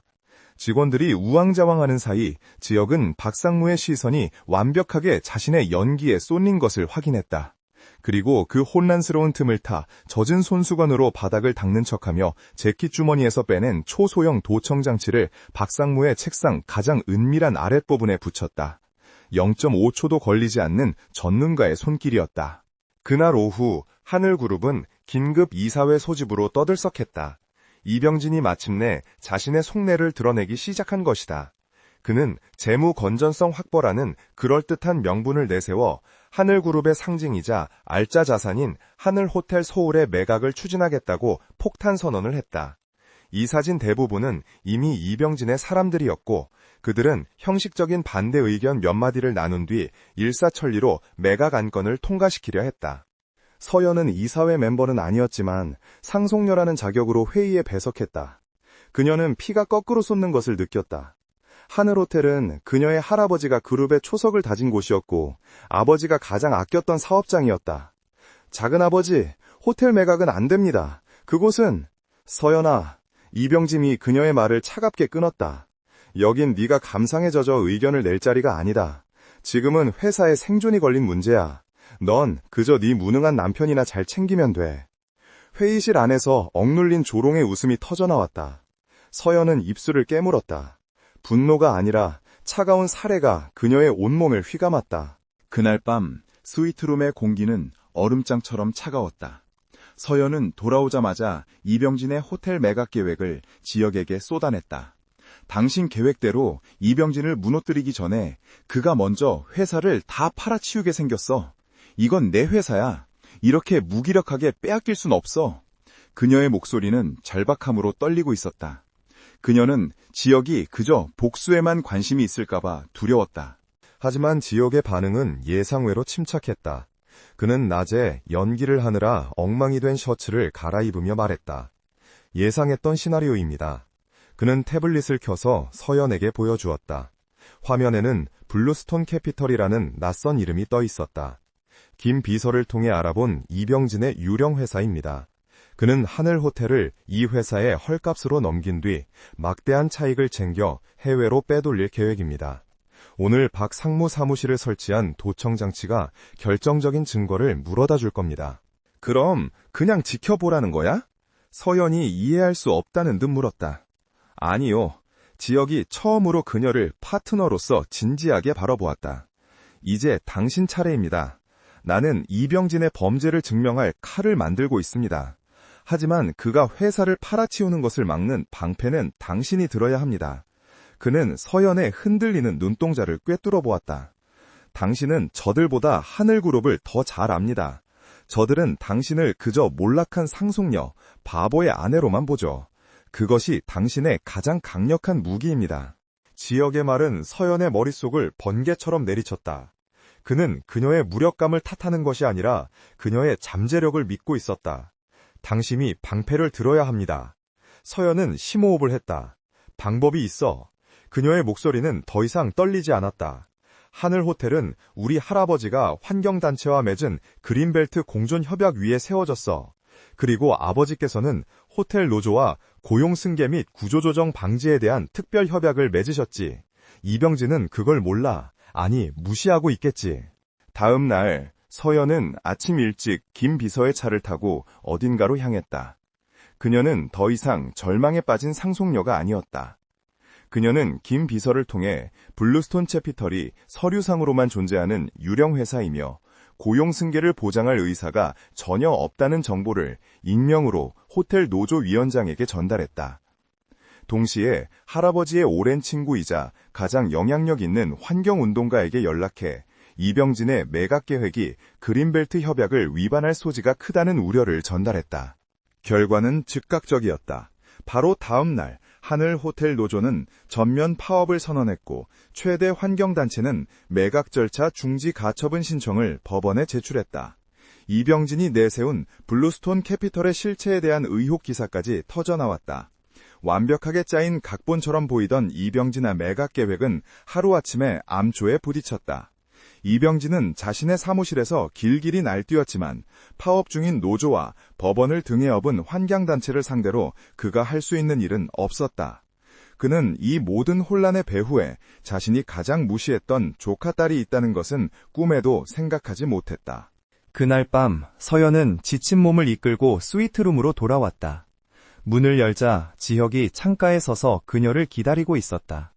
직원들이 우왕좌왕하는 사이 지혁은 박상무의 시선이 완벽하게 자신의 연기에 쏠린 것을 확인했다. 그리고 그 혼란스러운 틈을 타 젖은 손수건으로 바닥을 닦는 척하며 재킷 주머니에서 빼낸 초소형 도청장치를 박상무의 책상 가장 은밀한 아랫부분에 붙였다. 0.5초도 걸리지 않는 전문가의 손길이었다. 그날 오후 하늘그룹은 긴급 이사회 소집으로 떠들썩했다. 이병진이 마침내 자신의 속내를 드러내기 시작한 것이다. 그는 재무 건전성 확보라는 그럴듯한 명분을 내세워 하늘그룹의 상징이자 알짜 자산인 하늘호텔 서울의 매각을 추진하겠다고 폭탄 선언을 했다. 이 사진 대부분은 이미 이병진의 사람들이었고 그들은 형식적인 반대 의견 몇 마디를 나눈 뒤 일사천리로 매각 안건을 통과시키려 했다. 서연은 이사회 멤버는 아니었지만 상속녀라는 자격으로 회의에 배석했다. 그녀는 피가 거꾸로 솟는 것을 느꼈다. 하늘호텔은 그녀의 할아버지가 그룹의 초석을 다진 곳이었고 아버지가 가장 아꼈던 사업장이었다. 작은아버지, 호텔 매각은 안 됩니다. 그곳은... 서연아, 이병짐이 그녀의 말을 차갑게 끊었다. 여긴 네가 감상에 젖어 의견을 낼 자리가 아니다. 지금은 회사의 생존이 걸린 문제야. 넌 그저 네 무능한 남편이나 잘 챙기면 돼. 회의실 안에서 억눌린 조롱의 웃음이 터져나왔다. 서연은 입술을 깨물었다. 분노가 아니라 차가운 사레가 그녀의 온몸을 휘감았다. 그날 밤 스위트룸의 공기는 얼음장처럼 차가웠다. 서연은 돌아오자마자 이병진의 호텔 매각 계획을 지혁에게 쏟아냈다. 당신 계획대로 이병진을 무너뜨리기 전에 그가 먼저 회사를 다 팔아치우게 생겼어. 이건 내 회사야. 이렇게 무기력하게 빼앗길 순 없어. 그녀의 목소리는 절박함으로 떨리고 있었다. 그녀는 지혁이 그저 복수에만 관심이 있을까봐 두려웠다. 하지만 지혁의 반응은 예상외로 침착했다. 그는 낮에 연기를 하느라 엉망이 된 셔츠를 갈아입으며 말했다. 예상했던 시나리오입니다. 그는 태블릿을 켜서 서연에게 보여주었다. 화면에는 블루스톤 캐피털이라는 낯선 이름이 떠 있었다. 김 비서를 통해 알아본 이병진의 유령 회사입니다. 그는 하늘호텔을 이 회사에 헐값으로 넘긴 뒤 막대한 차익을 챙겨 해외로 빼돌릴 계획입니다. 오늘 박 상무 사무실을 설치한 도청장치가 결정적인 증거를 물어다 줄 겁니다. 그럼 그냥 지켜보라는 거야? 서연이 이해할 수 없다는 듯 물었다. 아니요. 지역이 처음으로 그녀를 파트너로서 진지하게 바라보았다. 이제 당신 차례입니다. 나는 이병진의 범죄를 증명할 칼을 만들고 있습니다. 하지만 그가 회사를 팔아치우는 것을 막는 방패는 당신이 들어야 합니다. 그는 서연의 흔들리는 눈동자를 꿰뚫어 보았다. 당신은 저들보다 하늘그룹을 더 잘 압니다. 저들은 당신을 그저 몰락한 상속녀, 바보의 아내로만 보죠. 그것이 당신의 가장 강력한 무기입니다. 지역의 말은 서연의 머릿속을 번개처럼 내리쳤다. 그는 그녀의 무력감을 탓하는 것이 아니라 그녀의 잠재력을 믿고 있었다. 당신이 방패를 들어야 합니다. 서연은 심호흡을 했다. 방법이 있어. 그녀의 목소리는 더 이상 떨리지 않았다. 하늘호텔은 우리 할아버지가 환경단체와 맺은 그린벨트 공존협약 위에 세워졌어. 그리고 아버지께서는 호텔 노조와 고용승계 및 구조조정 방지에 대한 특별협약을 맺으셨지. 이병진은 그걸 몰라. 아니, 무시하고 있겠지. 다음 날 서연은 아침 일찍 김 비서의 차를 타고 어딘가로 향했다. 그녀는 더 이상 절망에 빠진 상속녀가 아니었다. 그녀는 김 비서를 통해 블루스톤 채피털이 서류상으로만 존재하는 유령 회사이며 고용 승계를 보장할 의사가 전혀 없다는 정보를 익명으로 호텔 노조 위원장에게 전달했다. 동시에 할아버지의 오랜 친구이자 가장 영향력 있는 환경운동가에게 연락해 이병진의 매각 계획이 그린벨트 협약을 위반할 소지가 크다는 우려를 전달했다. 결과는 즉각적이었다. 바로 다음 날 하늘호텔 노조는 전면 파업을 선언했고 최대 환경단체는 매각 절차 중지 가처분 신청을 법원에 제출했다. 이병진이 내세운 블루스톤 캐피털의 실체에 대한 의혹 기사까지 터져나왔다. 완벽하게 짜인 각본처럼 보이던 이병진의 매각 계획은 하루아침에 암초에 부딪혔다. 이병진은 자신의 사무실에서 길길이 날뛰었지만 파업 중인 노조와 법원을 등에 업은 환경단체를 상대로 그가 할 수 있는 일은 없었다. 그는 이 모든 혼란의 배후에 자신이 가장 무시했던 조카딸이 있다는 것은 꿈에도 생각하지 못했다. 그날 밤 서연은 지친 몸을 이끌고 스위트룸으로 돌아왔다. 문을 열자 지혁이 창가에 서서 그녀를 기다리고 있었다.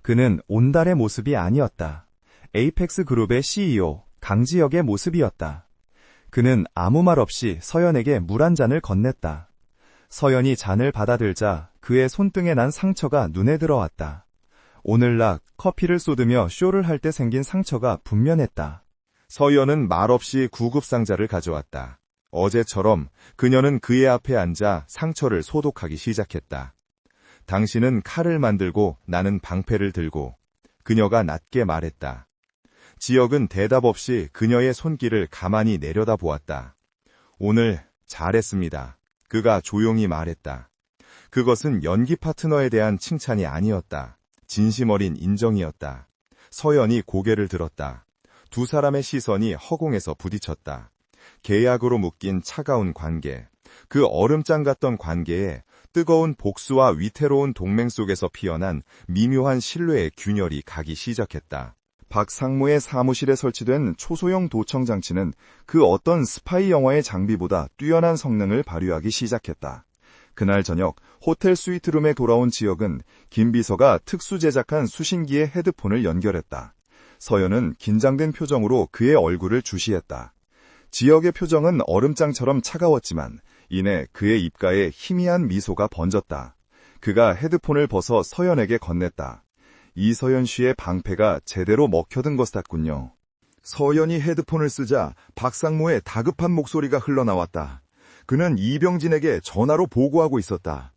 그는 온달의 모습이 아니었다. 에이펙스 그룹의 CEO 강지혁의 모습이었다. 그는 아무 말 없이 서연에게 물 한 잔을 건넸다. 서연이 잔을 받아들자 그의 손등에 난 상처가 눈에 들어왔다. 오늘날 커피를 쏟으며 쇼를 할 때 생긴 상처가 분명했다. 서연은 말없이 구급상자를 가져왔다. 어제처럼 그녀는 그의 앞에 앉아 상처를 소독하기 시작했다. 당신은 칼을 만들고 나는 방패를 들고. 그녀가 낮게 말했다. 지혁은 대답 없이 그녀의 손길을 가만히 내려다보았다. 오늘 잘했습니다. 그가 조용히 말했다. 그것은 연기 파트너에 대한 칭찬이 아니었다. 진심 어린 인정이었다. 서연이 고개를 들었다. 두 사람의 시선이 허공에서 부딪혔다. 계약으로 묶인 차가운 관계. 그 얼음장 같던 관계에 뜨거운 복수와 위태로운 동맹 속에서 피어난 미묘한 신뢰의 균열이 가기 시작했다. 박 상무의 사무실에 설치된 초소형 도청 장치는 그 어떤 스파이 영화의 장비보다 뛰어난 성능을 발휘하기 시작했다. 그날 저녁 호텔 스위트룸에 돌아온 지혁은 김 비서가 특수 제작한 수신기의 헤드폰을 연결했다. 서연은 긴장된 표정으로 그의 얼굴을 주시했다. 지혁의 표정은 얼음장처럼 차가웠지만 이내 그의 입가에 희미한 미소가 번졌다. 그가 헤드폰을 벗어 서연에게 건넸다. 이서연 씨의 방패가 제대로 먹혀든 것 같군요. 서연이 헤드폰을 쓰자 박상무의 다급한 목소리가 흘러나왔다. 그는 이병진에게 전화로 보고하고 있었다.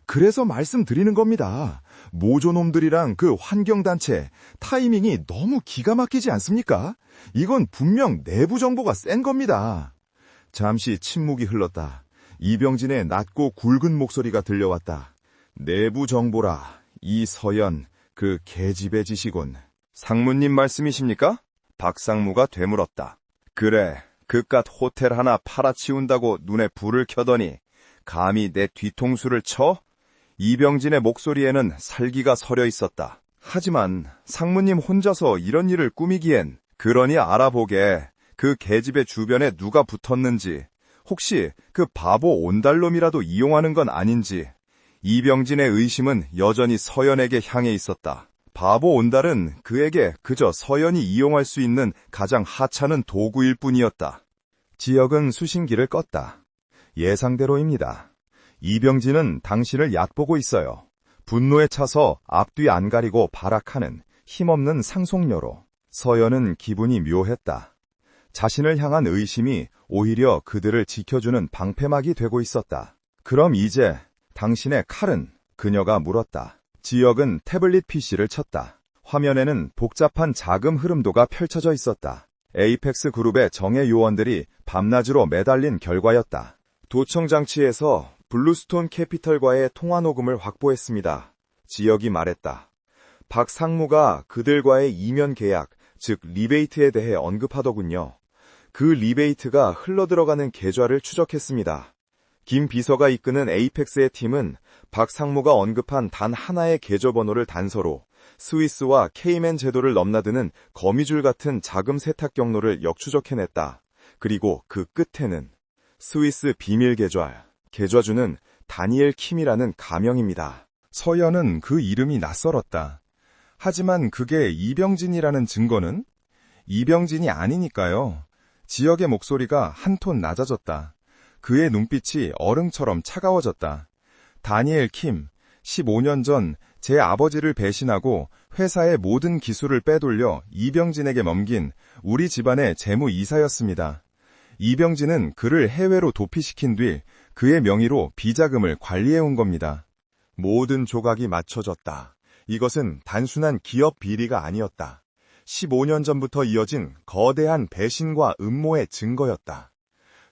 그래서 말씀드리는 겁니다. 모조놈들이랑 그 환경단체 타이밍이 너무 기가 막히지 않습니까? 이건 분명 내부 정보가 센 겁니다. 잠시 침묵이 흘렀다. 이병진의 낮고 굵은 목소리가 들려왔다. 내부 정보라. 이서연, 그 계집애짓이군. 상무님 말씀이십니까? 박상무가 되물었다. 그래, 그깟 호텔 하나 팔아치운다고 눈에 불을 켜더니 감히 내 뒤통수를 쳐? 이병진의 목소리에는 살기가 서려 있었다. 하지만 상무님 혼자서 이런 일을 꾸미기엔, 그러니 알아보게. 그 계집의 주변에 누가 붙었는지, 혹시 그 바보 온달놈이라도 이용하는 건 아닌지. 이병진의 의심은 여전히 서연에게 향해 있었다. 바보 온달은 그에게 그저 서연이 이용할 수 있는 가장 하찮은 도구일 뿐이었다. 지역은 수신기를 껐다. 예상대로입니다. 이병진은 당신을 얕보고 있어요. 분노에 차서 앞뒤 안 가리고 발악하는 힘없는 상속녀로. 서연은 기분이 묘했다. 자신을 향한 의심이 오히려 그들을 지켜주는 방패막이 되고 있었다. 그럼 이제 당신의 칼은? 그녀가 물었다. 지역은 태블릿 PC를 쳤다. 화면에는 복잡한 자금 흐름도가 펼쳐져 있었다. 에이펙스 그룹의 정예 요원들이 밤낮으로 매달린 결과였다. 도청 장치에서 블루스톤 캐피털과의 통화 녹음을 확보했습니다. 지역이 말했다. 박 상무가 그들과의 이면 계약, 즉 리베이트에 대해 언급하더군요. 그 리베이트가 흘러들어가는 계좌를 추적했습니다. 김 비서가 이끄는 에이펙스의 팀은 박 상무가 언급한 단 하나의 계좌번호를 단서로 스위스와 케이맨 제도를 넘나드는 거미줄 같은 자금 세탁 경로를 역추적해냈다. 그리고 그 끝에는 스위스 비밀 계좌주는 다니엘 킴이라는 가명입니다. 서연은 그 이름이 낯설었다. 하지만 그게 이병진이라는 증거는? 이병진이 아니니까요. 지역의 목소리가 한 톤 낮아졌다. 그의 눈빛이 얼음처럼 차가워졌다. 다니엘 킴, 15년 전 제 아버지를 배신하고 회사의 모든 기술을 빼돌려 이병진에게 넘긴 우리 집안의 재무이사였습니다. 이병진은 그를 해외로 도피시킨 뒤 그의 명의로 비자금을 관리해온 겁니다. 모든 조각이 맞춰졌다. 이것은 단순한 기업 비리가 아니었다. 15년 전부터 이어진 거대한 배신과 음모의 증거였다.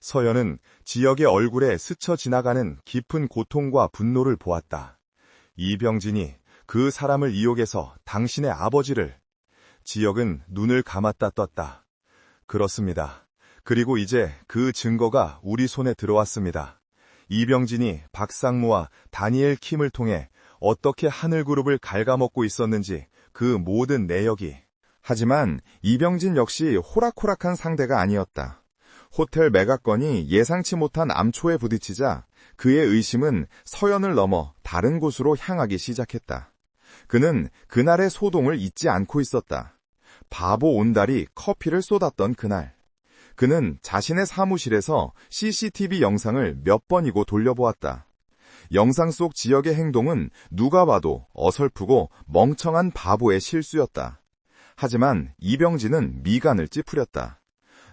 서연은 지역의 얼굴에 스쳐 지나가는 깊은 고통과 분노를 보았다. 이병진이 그 사람을 이용해서 당신의 아버지를. 지역은 눈을 감았다 떴다. 그렇습니다. 그리고 이제 그 증거가 우리 손에 들어왔습니다. 이병진이 박상무와 다니엘 킴을 통해 어떻게 하늘그룹을 갉아먹고 있었는지 그 모든 내역이. 하지만 이병진 역시 호락호락한 상대가 아니었다. 호텔 매각건이 예상치 못한 암초에 부딪히자 그의 의심은 서연을 넘어 다른 곳으로 향하기 시작했다. 그는 그날의 소동을 잊지 않고 있었다. 바보 온달이 커피를 쏟았던 그날. 그는 자신의 사무실에서 CCTV 영상을 몇 번이고 돌려보았다. 영상 속 지역의 행동은 누가 봐도 어설프고 멍청한 바보의 실수였다. 하지만 이병진은 미간을 찌푸렸다.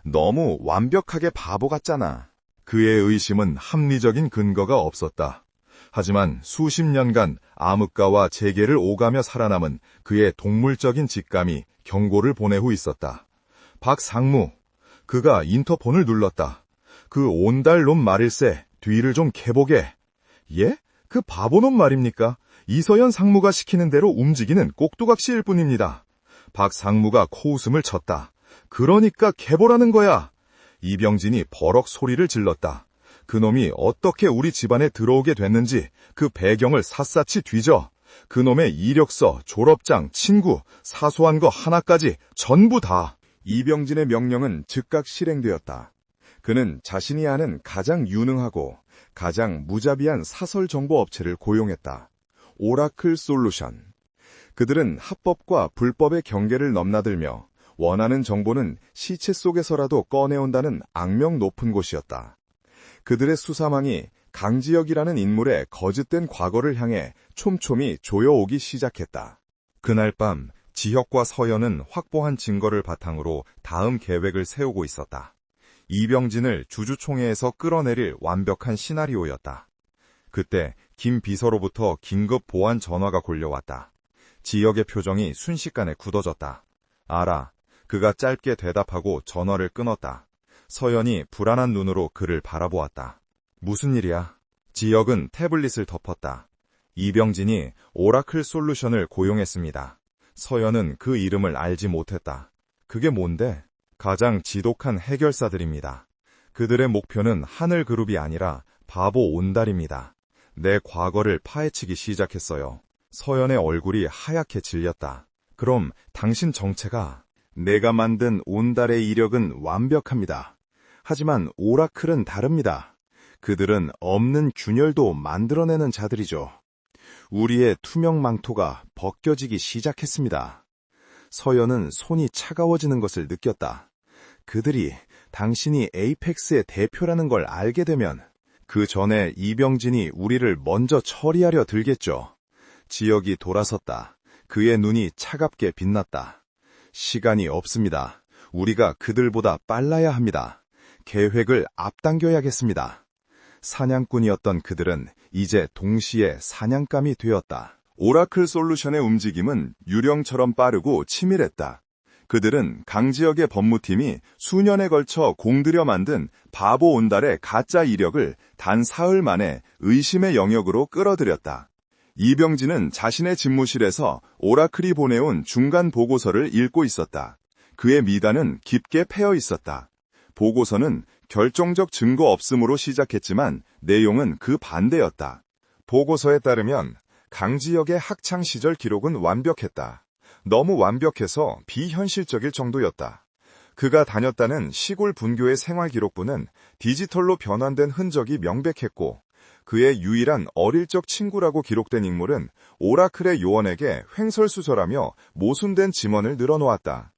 너무 완벽하게 바보 같잖아. 그의 의심은 합리적인 근거가 없었다. 하지만 수십 년간 암흑가와 재계를 오가며 살아남은 그의 동물적인 직감이 경고를 보내고 있었다. 박상무, 그가 인터폰을 눌렀다. 그 온달놈 말일세, 뒤를 좀 캐보게. 예? 그 바보놈 말입니까? 이서연 상무가 시키는 대로 움직이는 꼭두각시일 뿐입니다. 박상무가 코웃음을 쳤다. 그러니까 캐보라는 거야. 이병진이 버럭 소리를 질렀다. 그놈이 어떻게 우리 집안에 들어오게 됐는지 그 배경을 샅샅이 뒤져. 그놈의 이력서, 졸업장, 친구, 사소한 거 하나까지 전부 다. 이병진의 명령은 즉각 실행되었다. 그는 자신이 아는 가장 유능하고 가장 무자비한 사설 정보 업체를 고용했다. 오라클 솔루션. 그들은 합법과 불법의 경계를 넘나들며 원하는 정보는 시체 속에서라도 꺼내온다는 악명 높은 곳이었다. 그들의 수사망이 강지혁이라는 인물의 거짓된 과거를 향해 촘촘히 조여오기 시작했다. 그날 밤 지혁과 서연은 확보한 증거를 바탕으로 다음 계획을 세우고 있었다. 이병진을 주주총회에서 끌어내릴 완벽한 시나리오였다. 그때 김 비서로부터 긴급 보안 전화가 걸려왔다. 지혁의 표정이 순식간에 굳어졌다. 알아. 그가 짧게 대답하고 전화를 끊었다. 서연이 불안한 눈으로 그를 바라보았다. 무슨 일이야? 지혁은 태블릿을 덮었다. 이병진이 오라클 솔루션을 고용했습니다. 서연은 그 이름을 알지 못했다. 그게 뭔데? 가장 지독한 해결사들입니다. 그들의 목표는 하늘그룹이 아니라 바보 온달입니다. 내 과거를 파헤치기 시작했어요. 서연의 얼굴이 하얗게 질렸다. 그럼 당신 정체가? 내가 만든 온달의 이력은 완벽합니다. 하지만 오라클은 다릅니다. 그들은 없는 균열도 만들어내는 자들이죠. 우리의 투명 망토가 벗겨지기 시작했습니다. 서연은 손이 차가워지는 것을 느꼈다. 그들이 당신이 에이펙스의 대표라는 걸 알게 되면 그 전에 이병진이 우리를 먼저 처리하려 들겠죠. 지역이 돌아섰다. 그의 눈이 차갑게 빛났다. 시간이 없습니다. 우리가 그들보다 빨라야 합니다. 계획을 앞당겨야겠습니다. 사냥꾼이었던 그들은 이제 동시에 사냥감이 되었다. 오라클 솔루션의 움직임은 유령처럼 빠르고 치밀했다. 그들은 강지역의 법무팀이 수년에 걸쳐 공들여 만든 바보 온달의 가짜 이력을 단 사흘 만에 의심의 영역으로 끌어들였다. 이병진은 자신의 집무실에서 오라클이 보내온 중간 보고서를 읽고 있었다. 그의 미간은 깊게 패여 있었다. 보고서는 결정적 증거 없음으로 시작했지만 내용은 그 반대였다. 보고서에 따르면 강지역의 학창시절 기록은 완벽했다. 너무 완벽해서 비현실적일 정도였다. 그가 다녔다는 시골 분교의 생활기록부는 디지털로 변환된 흔적이 명백했고 그의 유일한 어릴 적 친구라고 기록된 인물은 오라클의 요원에게 횡설수설하며 모순된 지문을 늘어놓았다.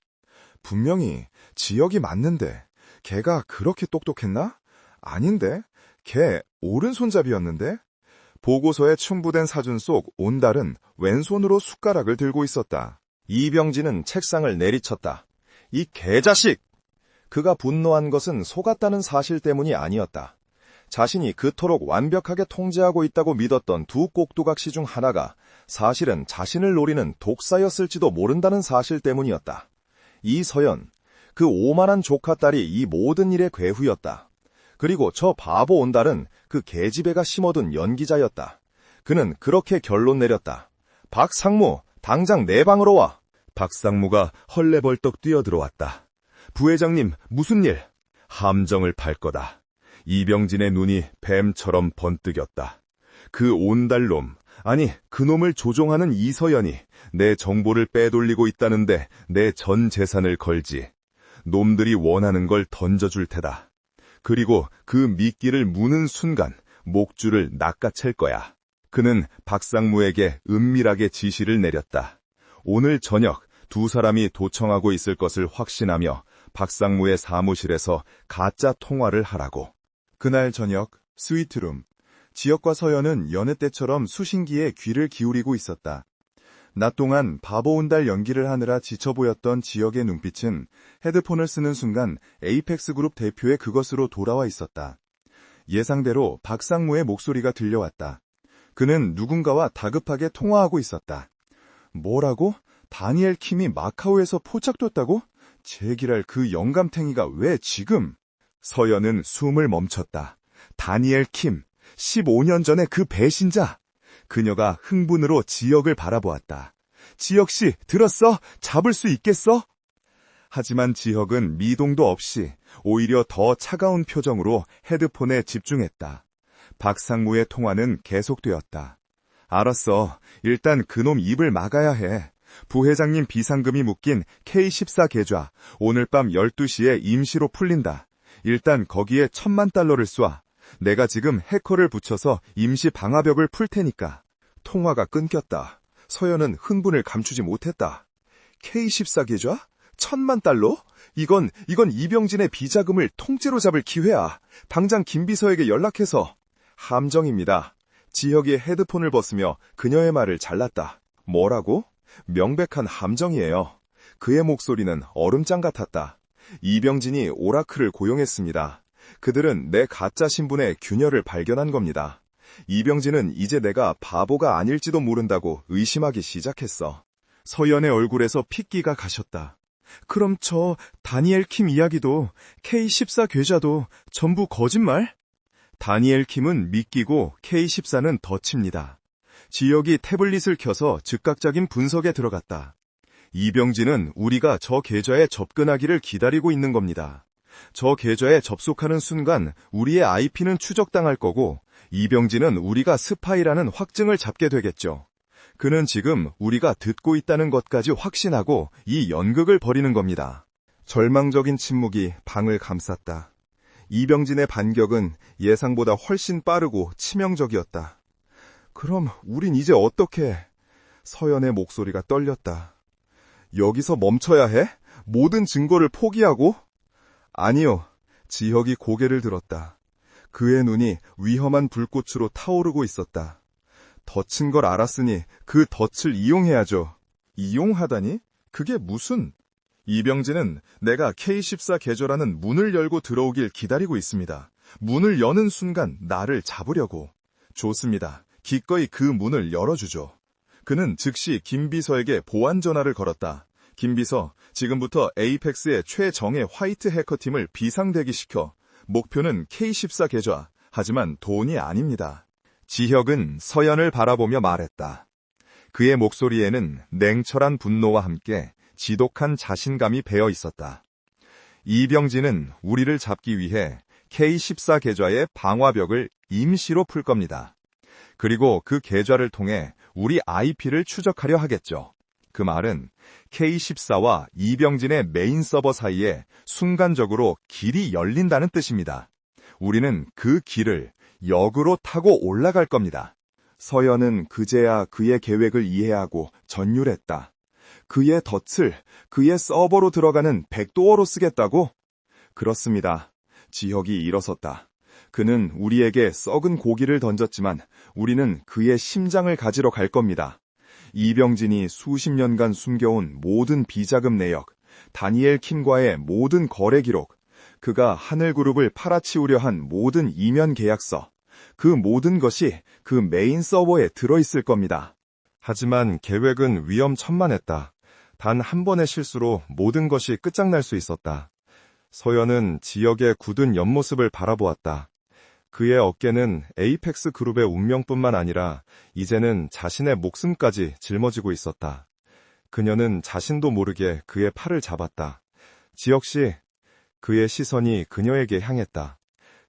분명히 지역이 맞는데 걔가 그렇게 똑똑했나? 아닌데? 걔 오른손잡이였는데? 보고서에 첨부된 사진 속 온달은 왼손으로 숟가락을 들고 있었다. 이병진은 책상을 내리쳤다. 이 개자식! 그가 분노한 것은 속았다는 사실 때문이 아니었다. 자신이 그토록 완벽하게 통제하고 있다고 믿었던 두 꼭두각시 중 하나가 사실은 자신을 노리는 독사였을지도 모른다는 사실 때문이었다. 이서연, 그 오만한 조카 딸이 이 모든 일의 괴후였다. 그리고 저 바보 온달은 그 계집애가 심어둔 연기자였다. 그는 그렇게 결론 내렸다. 박상무, 당장 내 방으로 와. 박상무가 헐레벌떡 뛰어들어왔다. 부회장님, 무슨 일? 함정을 팔 거다. 이병진의 눈이 뱀처럼 번뜩였다. 그 온달놈, 아니 그놈을 조종하는 이서연이 내 정보를 빼돌리고 있다는데 내 전 재산을 걸지. 놈들이 원하는 걸 던져줄 테다. 그리고 그 미끼를 무는 순간 목줄을 낚아챌 거야. 그는 박상무에게 은밀하게 지시를 내렸다. 오늘 저녁 두 사람이 도청하고 있을 것을 확신하며 박상무의 사무실에서 가짜 통화를 하라고. 그날 저녁 스위트룸. 지역과 서연은 여느 때처럼 수신기에 귀를 기울이고 있었다. 낮 동안 바보 온달 연기를 하느라 지쳐 보였던 지역의 눈빛은 헤드폰을 쓰는 순간 에이펙스 그룹 대표의 그것으로 돌아와 있었다. 예상대로 박상무의 목소리가 들려왔다. 그는 누군가와 다급하게 통화하고 있었다. 뭐라고? 다니엘 킴이 마카오에서 포착됐다고? 제기랄 그 영감탱이가 왜 지금? 서연은 숨을 멈췄다. 다니엘 킴, 15년 전의 그 배신자. 그녀가 흥분으로 지역을 바라보았다. 지역씨, 들었어? 잡을 수 있겠어? 하지만 지역은 미동도 없이 오히려 더 차가운 표정으로 헤드폰에 집중했다. 박상무의 통화는 계속되었다. 알았어. 일단 그놈 입을 막아야 해. 부회장님 비상금이 묶인 K14 계좌 오늘 밤 12시에 임시로 풀린다. 일단 거기에 $10,000,000를 쏴. 내가 지금 해커를 붙여서 임시 방화벽을 풀 테니까. 통화가 끊겼다. 서연은 흥분을 감추지 못했다. K14 계좌? $10,000,000? 이건 이병진의 비자금을 통째로 잡을 기회야. 당장 김비서에게 연락해서. 함정입니다. 지혁이 헤드폰을 벗으며 그녀의 말을 잘랐다. 뭐라고? 명백한 함정이에요. 그의 목소리는 얼음장 같았다. 이병진이 오라클을 고용했습니다. 그들은 내 가짜 신분의 균열을 발견한 겁니다. 이병진은 이제 내가 바보가 아닐지도 모른다고 의심하기 시작했어. 서연의 얼굴에서 핏기가 가셨다. 그럼 저 다니엘 킴 이야기도 K14 계좌도 전부 거짓말? 다니엘 킴은 미끼고 K14는 덫입니다. 지역이 태블릿을 켜서 즉각적인 분석에 들어갔다. 이병진은 우리가 저 계좌에 접근하기를 기다리고 있는 겁니다. 저 계좌에 접속하는 순간 우리의 IP는 추적당할 거고 이병진은 우리가 스파이라는 확증을 잡게 되겠죠. 그는 지금 우리가 듣고 있다는 것까지 확신하고 이 연극을 벌이는 겁니다. 절망적인 침묵이 방을 감쌌다. 이병진의 반격은 예상보다 훨씬 빠르고 치명적이었다. 그럼 우린 이제 어떻게? 서연의 목소리가 떨렸다. 여기서 멈춰야 해? 모든 증거를 포기하고? 아니요. 지혁이 고개를 들었다. 그의 눈이 위험한 불꽃으로 타오르고 있었다. 덫인 걸 알았으니 그 덫을 이용해야죠. 이용하다니? 그게 무슨? 이병진은 내가 K14 개조라는 문을 열고 들어오길 기다리고 있습니다. 문을 여는 순간 나를 잡으려고. 좋습니다. 기꺼이 그 문을 열어주죠. 그는 즉시 김비서에게 보안 전화를 걸었다. 김비서, 지금부터 에이펙스의 최정예 화이트 해커팀을 비상대기시켜. 목표는 K14 계좌. 하지만 돈이 아닙니다. 지혁은 서연을 바라보며 말했다. 그의 목소리에는 냉철한 분노와 함께 지독한 자신감이 배어 있었다. 이병진은 우리를 잡기 위해 K14 계좌의 방화벽을 임시로 풀 겁니다. 그리고 그 계좌를 통해 우리 IP를 추적하려 하겠죠. 그 말은 K14와 이병진의 메인 서버 사이에 순간적으로 길이 열린다는 뜻입니다. 우리는 그 길을 역으로 타고 올라갈 겁니다. 서연은 그제야 그의 계획을 이해하고 전율했다. 그의 덫을 그의 서버로 들어가는 백도어로 쓰겠다고? 그렇습니다. 지혁이 일어섰다. 그는 우리에게 썩은 고기를 던졌지만 우리는 그의 심장을 가지러 갈 겁니다. 이병진이 수십 년간 숨겨온 모든 비자금 내역, 다니엘 킴과의 모든 거래 기록, 그가 하늘그룹을 팔아치우려 한 모든 이면 계약서, 그 모든 것이 그 메인 서버에 들어있을 겁니다. 하지만 계획은 위험천만했다. 단 한 번의 실수로 모든 것이 끝장날 수 있었다. 서연은 지역의 굳은 옆모습을 바라보았다. 그의 어깨는 에이펙스 그룹의 운명뿐만 아니라 이제는 자신의 목숨까지 짊어지고 있었다. 그녀는 자신도 모르게 그의 팔을 잡았다. 지혁씨, 그의 시선이 그녀에게 향했다.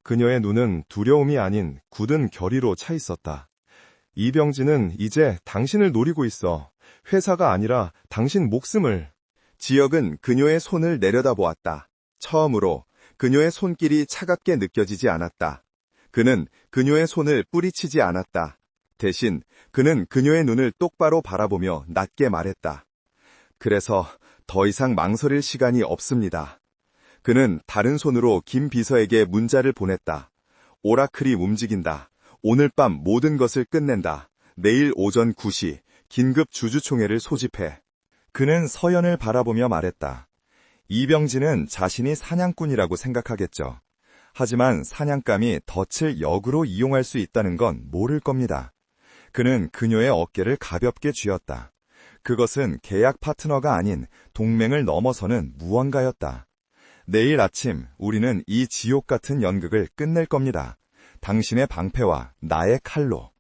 그녀의 눈은 두려움이 아닌 굳은 결의로 차 있었다. 이병진은 이제 당신을 노리고 있어. 회사가 아니라 당신 목숨을. 지혁은 그녀의 손을 내려다보았다. 처음으로 그녀의 손길이 차갑게 느껴지지 않았다. 그는 그녀의 손을 뿌리치지 않았다. 대신 그는 그녀의 눈을 똑바로 바라보며 낮게 말했다. 그래서 더 이상 망설일 시간이 없습니다. 그는 다른 손으로 김 비서에게 문자를 보냈다. 오라클이 움직인다. 오늘 밤 모든 것을 끝낸다. 내일 오전 9시 긴급 주주총회를 소집해. 그는 서연을 바라보며 말했다. 이병진은 자신이 사냥꾼이라고 생각하겠죠. 하지만 사냥감이 덫을 역으로 이용할 수 있다는 건 모를 겁니다. 그는 그녀의 어깨를 가볍게 쥐었다. 그것은 계약 파트너가 아닌 동맹을 넘어서는 무언가였다. 내일 아침 우리는 이 지옥 같은 연극을 끝낼 겁니다. 당신의 방패와 나의 칼로.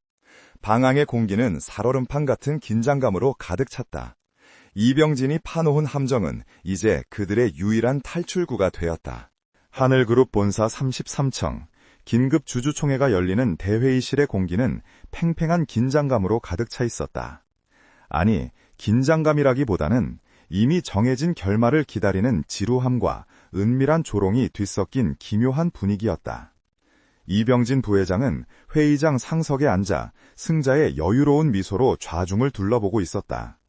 방황의 공기는 살얼음판 같은 긴장감으로 가득 찼다. 이병진이 파놓은 함정은 이제 그들의 유일한 탈출구가 되었다. 하늘그룹 본사 33층, 긴급 주주총회가 열리는 대회의실의 공기는 팽팽한 긴장감으로 가득 차 있었다. 아니, 긴장감이라기보다는 이미 정해진 결말을 기다리는 지루함과 은밀한 조롱이 뒤섞인 기묘한 분위기였다. 이병진 부회장은 회의장 상석에 앉아 승자의 여유로운 미소로 좌중을 둘러보고 있었다.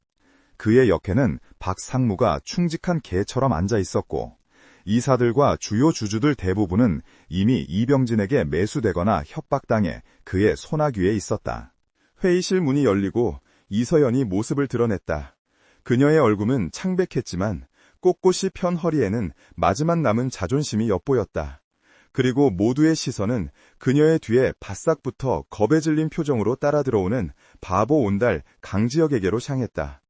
그의 옆에는 박상무가 충직한 개처럼 앉아 있었고 이사들과 주요 주주들 대부분은 이미 이병진에게 매수되거나 협박당해 그의 손아귀에 있었다. 회의실 문이 열리고 이서연이 모습을 드러냈다. 그녀의 얼굴은 창백했지만 꼿꼿이 편 허리에는 마지막 남은 자존심이 엿보였다. 그리고 모두의 시선은 그녀의 뒤에 바싹부터 겁에 질린 표정으로 따라 들어오는 바보 온달 강지혁에게로 향했다.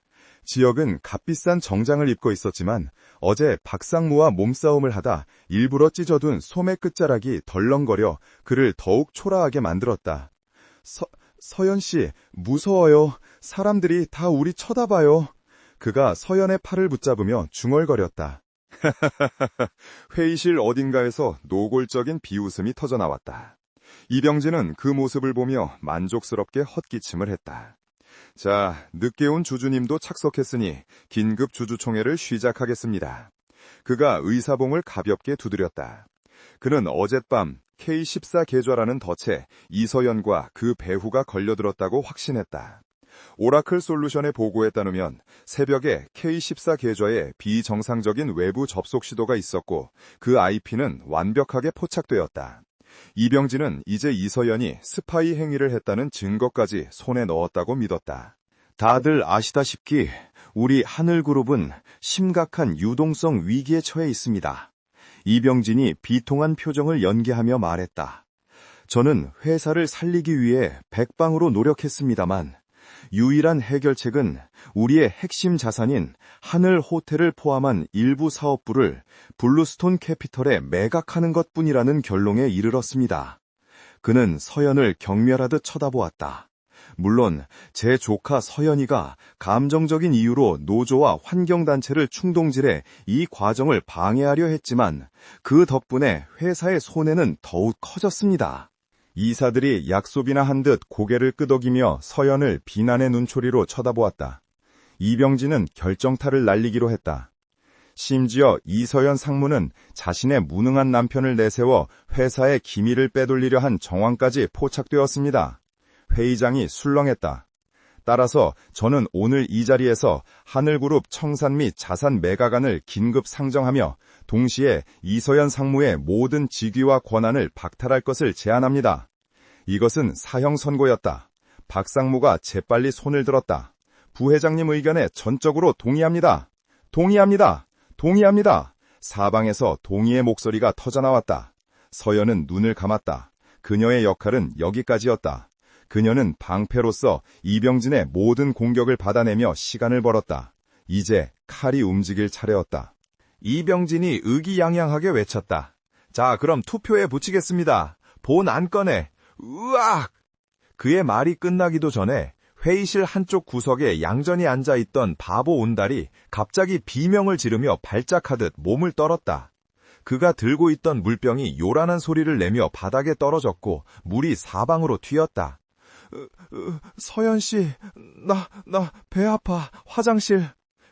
지혁은 값비싼 정장을 입고 있었지만 어제 박상무와 몸싸움을 하다 일부러 찢어둔 소매 끝자락이 덜렁거려 그를 더욱 초라하게 만들었다. 서연씨, 무서워요. 사람들이 다 우리 쳐다봐요. 그가 서연의 팔을 붙잡으며 중얼거렸다. 회의실 어딘가에서 노골적인 비웃음이 터져나왔다. 이병진은 그 모습을 보며 만족스럽게 헛기침을 했다. 자, 늦게 온 주주님도 착석했으니 긴급 주주총회를 시작하겠습니다. 그가 의사봉을 가볍게 두드렸다. 그는 어젯밤 K14 계좌라는 덫에 이서연과 그 배후가 걸려들었다고 확신했다. 오라클 솔루션의 보고에 따르면 새벽에 K14 계좌에 비정상적인 외부 접속 시도가 있었고 그 IP는 완벽하게 포착되었다. 이병진은 이제 이서연이 스파이 행위를 했다는 증거까지 손에 넣었다고 믿었다. 다들 아시다시피 우리 하늘그룹은 심각한 유동성 위기에 처해 있습니다. 이병진이 비통한 표정을 연기하며 말했다. 저는 회사를 살리기 위해 백방으로 노력했습니다만 유일한 해결책은 우리의 핵심 자산인 하늘 호텔을 포함한 일부 사업부를 블루스톤 캐피털에 매각하는 것뿐이라는 결론에 이르렀습니다. 그는 서연을 경멸하듯 쳐다보았다. 물론 제 조카 서연이가 감정적인 이유로 노조와 환경단체를 충동질해 이 과정을 방해하려 했지만 그 덕분에 회사의 손해는 더욱 커졌습니다. 이사들이 약속이나 한 듯 고개를 끄덕이며 서연을 비난의 눈초리로 쳐다보았다. 이병진은 결정타를 날리기로 했다. 심지어 이서연 상무는 자신의 무능한 남편을 내세워 회사의 기밀을 빼돌리려 한 정황까지 포착되었습니다. 회의장이 술렁했다. 따라서 저는 오늘 이 자리에서 하늘그룹 청산 및 자산 매각안을 긴급 상정하며 동시에 이서연 상무의 모든 직위와 권한을 박탈할 것을 제안합니다. 이것은 사형 선고였다. 박 상무가 재빨리 손을 들었다. 부회장님 의견에 전적으로 동의합니다. 동의합니다. 동의합니다. 사방에서 동의의 목소리가 터져나왔다. 서연은 눈을 감았다. 그녀의 역할은 여기까지였다. 그녀는 방패로서 이병진의 모든 공격을 받아내며 시간을 벌었다. 이제 칼이 움직일 차례였다. 이병진이 의기양양하게 외쳤다. 자, 그럼 투표에 붙이겠습니다. 본 안건에 으악! 그의 말이 끝나기도 전에 회의실 한쪽 구석에 얌전히 앉아있던 바보 온달이 갑자기 비명을 지르며 발작하듯 몸을 떨었다. 그가 들고 있던 물병이 요란한 소리를 내며 바닥에 떨어졌고 물이 사방으로 튀었다. 서연씨, 나 배 아파, 화장실.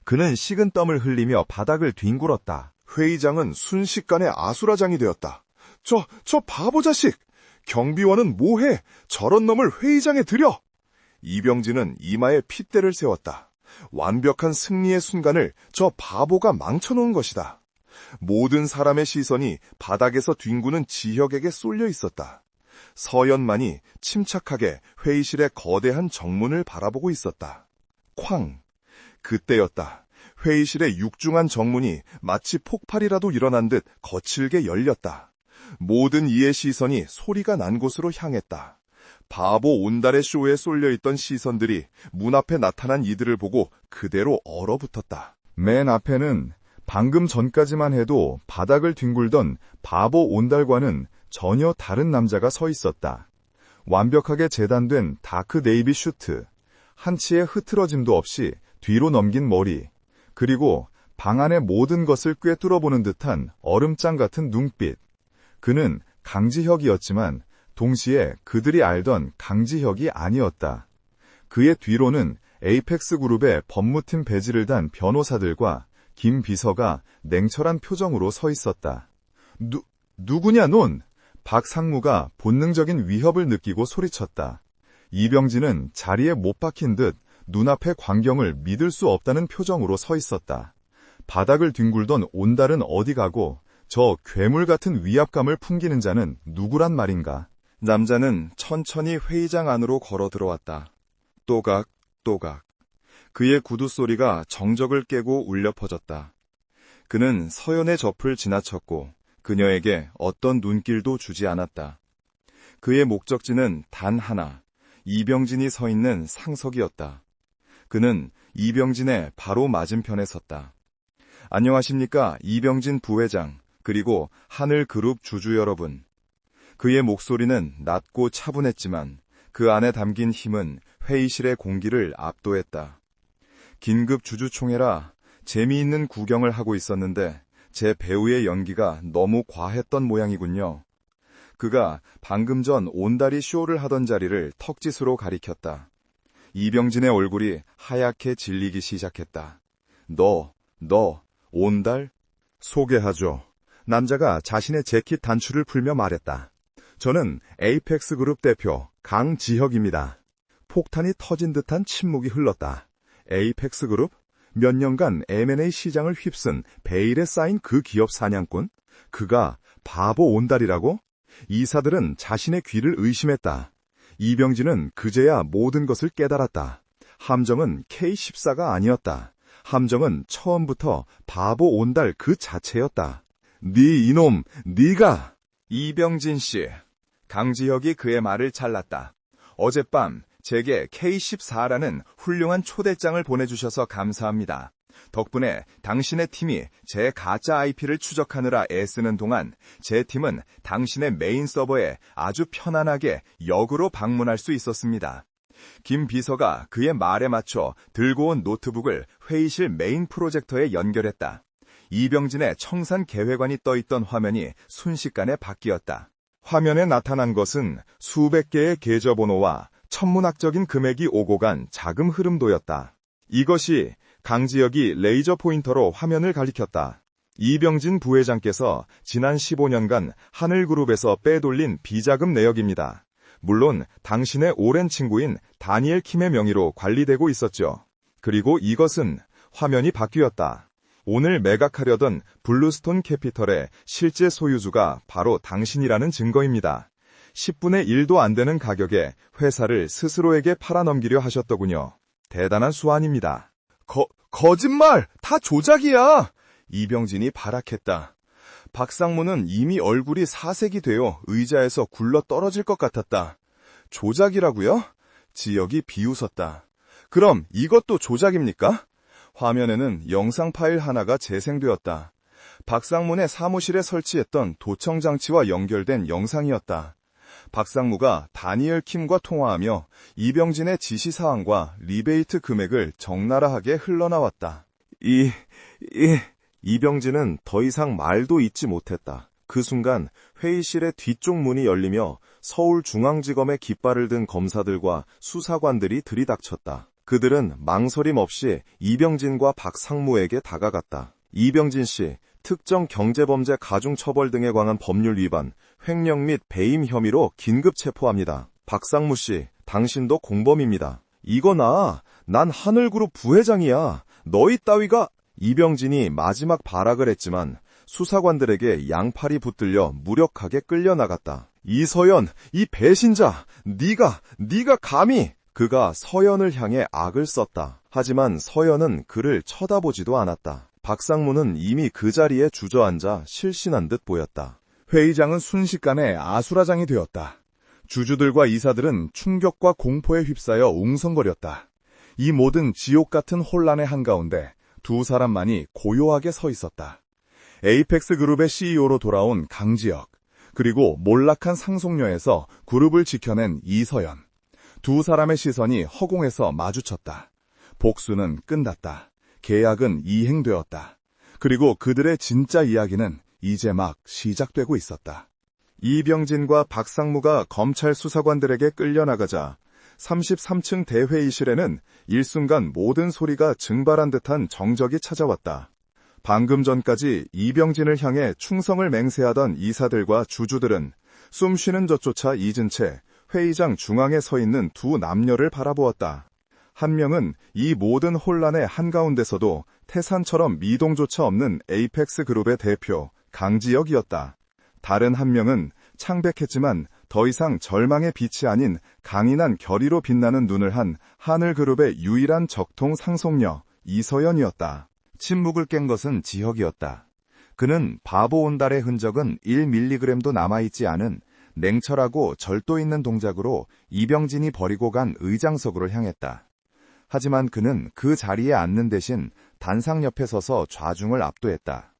그는 식은땀을 흘리며 바닥을 뒹굴었다. 회의장은 순식간에 아수라장이 되었다. 저 바보 자식! 경비원은 뭐해? 저런 놈을 회의장에 들여! 이병진은 이마에 핏대를 세웠다. 완벽한 승리의 순간을 저 바보가 망쳐놓은 것이다. 모든 사람의 시선이 바닥에서 뒹구는 지혁에게 쏠려 있었다. 서연만이 침착하게 회의실의 거대한 정문을 바라보고 있었다. 쾅! 그때였다. 회의실의 육중한 정문이 마치 폭발이라도 일어난 듯 거칠게 열렸다. 모든 이의 시선이 소리가 난 곳으로 향했다. 바보 온달의 쇼에 쏠려있던 시선들이 문 앞에 나타난 이들을 보고 그대로 얼어붙었다. 맨 앞에는 방금 전까지만 해도 바닥을 뒹굴던 바보 온달과는 전혀 다른 남자가 서 있었다. 완벽하게 재단된 다크 네이비 슈트, 한치의 흐트러짐도 없이 뒤로 넘긴 머리, 그리고 방 안의 모든 것을 꿰뚫어보는 듯한 얼음장 같은 눈빛. 그는 강지혁이었지만 동시에 그들이 알던 강지혁이 아니었다. 그의 뒤로는 에이펙스 그룹의 법무팀 배지를 단 변호사들과 김 비서가 냉철한 표정으로 서 있었다. 누구냐 넌? 박 상무가 본능적인 위협을 느끼고 소리쳤다. 이병진은 자리에 못 박힌 듯 눈앞의 광경을 믿을 수 없다는 표정으로 서 있었다. 바닥을 뒹굴던 온달은 어디 가고 저 괴물 같은 위압감을 풍기는 자는 누구란 말인가? 남자는 천천히 회의장 안으로 걸어 들어왔다. 또각, 또각. 그의 구두 소리가 정적을 깨고 울려 퍼졌다. 그는 서연의 접을 지나쳤고 그녀에게 어떤 눈길도 주지 않았다. 그의 목적지는 단 하나, 이병진이 서 있는 상석이었다. 그는 이병진의 바로 맞은편에 섰다. 안녕하십니까, 이병진 부회장, 그리고 하늘그룹 주주 여러분. 그의 목소리는 낮고 차분했지만 그 안에 담긴 힘은 회의실의 공기를 압도했다. 긴급 주주총회라 재미있는 구경을 하고 있었는데 제 배우의 연기가 너무 과했던 모양이군요. 그가 방금 전 온다리 쇼를 하던 자리를 턱짓으로 가리켰다. 이병진의 얼굴이 하얗게 질리기 시작했다. 너, 온달? 소개하죠. 남자가 자신의 재킷 단추를 풀며 말했다. 저는 에이펙스 그룹 대표 강지혁입니다. 폭탄이 터진 듯한 침묵이 흘렀다. 에이펙스 그룹? 몇 년간 M&A 시장을 휩쓴 베일에 쌓인 그 기업 사냥꾼? 그가 바보 온달이라고? 이사들은 자신의 귀를 의심했다. 이병진은 그제야 모든 것을 깨달았다. 함정은 K14가 아니었다. 함정은 처음부터 바보 온달 그 자체였다. 네 이놈, 네가! 이병진 씨, 강지혁이 그의 말을 잘랐다. 어젯밤 제게 K14라는 훌륭한 초대장을 보내주셔서 감사합니다. 덕분에 당신의 팀이 제 가짜 IP를 추적하느라 애쓰는 동안 제 팀은 당신의 메인 서버에 아주 편안하게 역으로 방문할 수 있었습니다. 김 비서가 그의 말에 맞춰 들고 온 노트북을 회의실 메인 프로젝터에 연결했다. 이병진의 청산 계획안이 떠있던 화면이 순식간에 바뀌었다. 화면에 나타난 것은 수백 개의 계좌번호와 천문학적인 금액이 오고 간 자금 흐름도였다. 이것이 강지혁이 레이저 포인터로 화면을 가리켰다. 이병진 부회장께서 지난 15년간 하늘그룹에서 빼돌린 비자금 내역입니다. 물론 당신의 오랜 친구인 다니엘 킴의 명의로 관리되고 있었죠. 그리고 이것은 화면이 바뀌었다. 오늘 매각하려던 블루스톤 캐피털의 실제 소유주가 바로 당신이라는 증거입니다. 10분의 1도 안 되는 가격에 회사를 스스로에게 팔아넘기려 하셨더군요. 대단한 수완입니다. 거짓말! 다 조작이야! 이병진이 발악했다. 박상무는 이미 얼굴이 사색이 되어 의자에서 굴러 떨어질 것 같았다. 조작이라고요? 지혁이 비웃었다. 그럼 이것도 조작입니까? 화면에는 영상 파일 하나가 재생되었다. 박상문의 사무실에 설치했던 도청 장치와 연결된 영상이었다. 박상무가 다니엘 킴과 통화하며 이병진의 지시사항과 리베이트 금액을 적나라하게 흘러나왔다. 이병진은 더 이상 말도 잇지 못했다. 그 순간 회의실의 뒤쪽 문이 열리며 서울중앙지검의 깃발을 든 검사들과 수사관들이 들이닥쳤다. 그들은 망설임 없이 이병진과 박상무에게 다가갔다. 이병진 씨, 특정 경제범죄 가중처벌 등에 관한 법률 위반, 횡령 및 배임 혐의로 긴급 체포합니다. 박상무 씨, 당신도 공범입니다. 이거나, 난 하늘그룹 부회장이야. 너희 따위가... 이병진이 마지막 발악을 했지만 수사관들에게 양팔이 붙들려 무력하게 끌려나갔다. 이서연, 이 배신자, 네가 감히... 그가 서연을 향해 악을 썼다. 하지만 서연은 그를 쳐다보지도 않았다. 박상무는 이미 그 자리에 주저앉아 실신한 듯 보였다. 회의장은 순식간에 아수라장이 되었다. 주주들과 이사들은 충격과 공포에 휩싸여 웅성거렸다. 이 모든 지옥 같은 혼란의 한가운데 두 사람만이 고요하게 서 있었다. 에이펙스 그룹의 CEO로 돌아온 강지혁, 그리고 몰락한 상속녀에서 그룹을 지켜낸 이서연. 두 사람의 시선이 허공에서 마주쳤다. 복수는 끝났다. 계약은 이행되었다. 그리고 그들의 진짜 이야기는 이제 막 시작되고 있었다. 이병진과 박상무가 검찰 수사관들에게 끌려나가자 33층 대회의실에는 일순간 모든 소리가 증발한 듯한 정적이 찾아왔다. 방금 전까지 이병진을 향해 충성을 맹세하던 이사들과 주주들은 숨 쉬는 것조차 잊은 채 회의장 중앙에 서 있는 두 남녀를 바라보았다. 한 명은 이 모든 혼란의 한가운데서도 태산처럼 미동조차 없는 에이펙스 그룹의 대표 강지혁이었다. 다른 한 명은 창백했지만 더 이상 절망의 빛이 아닌 강인한 결의로 빛나는 눈을 한 하늘그룹의 유일한 적통 상속녀 이서연이었다. 침묵을 깬 것은 지혁이었다. 그는 바보 온달의 흔적은 1mg도 남아있지 않은 냉철하고 절도 있는 동작으로 이병진이 버리고 간 의장석으로 향했다. 하지만 그는 그 자리에 앉는 대신 단상 옆에 서서 좌중을 압도했다.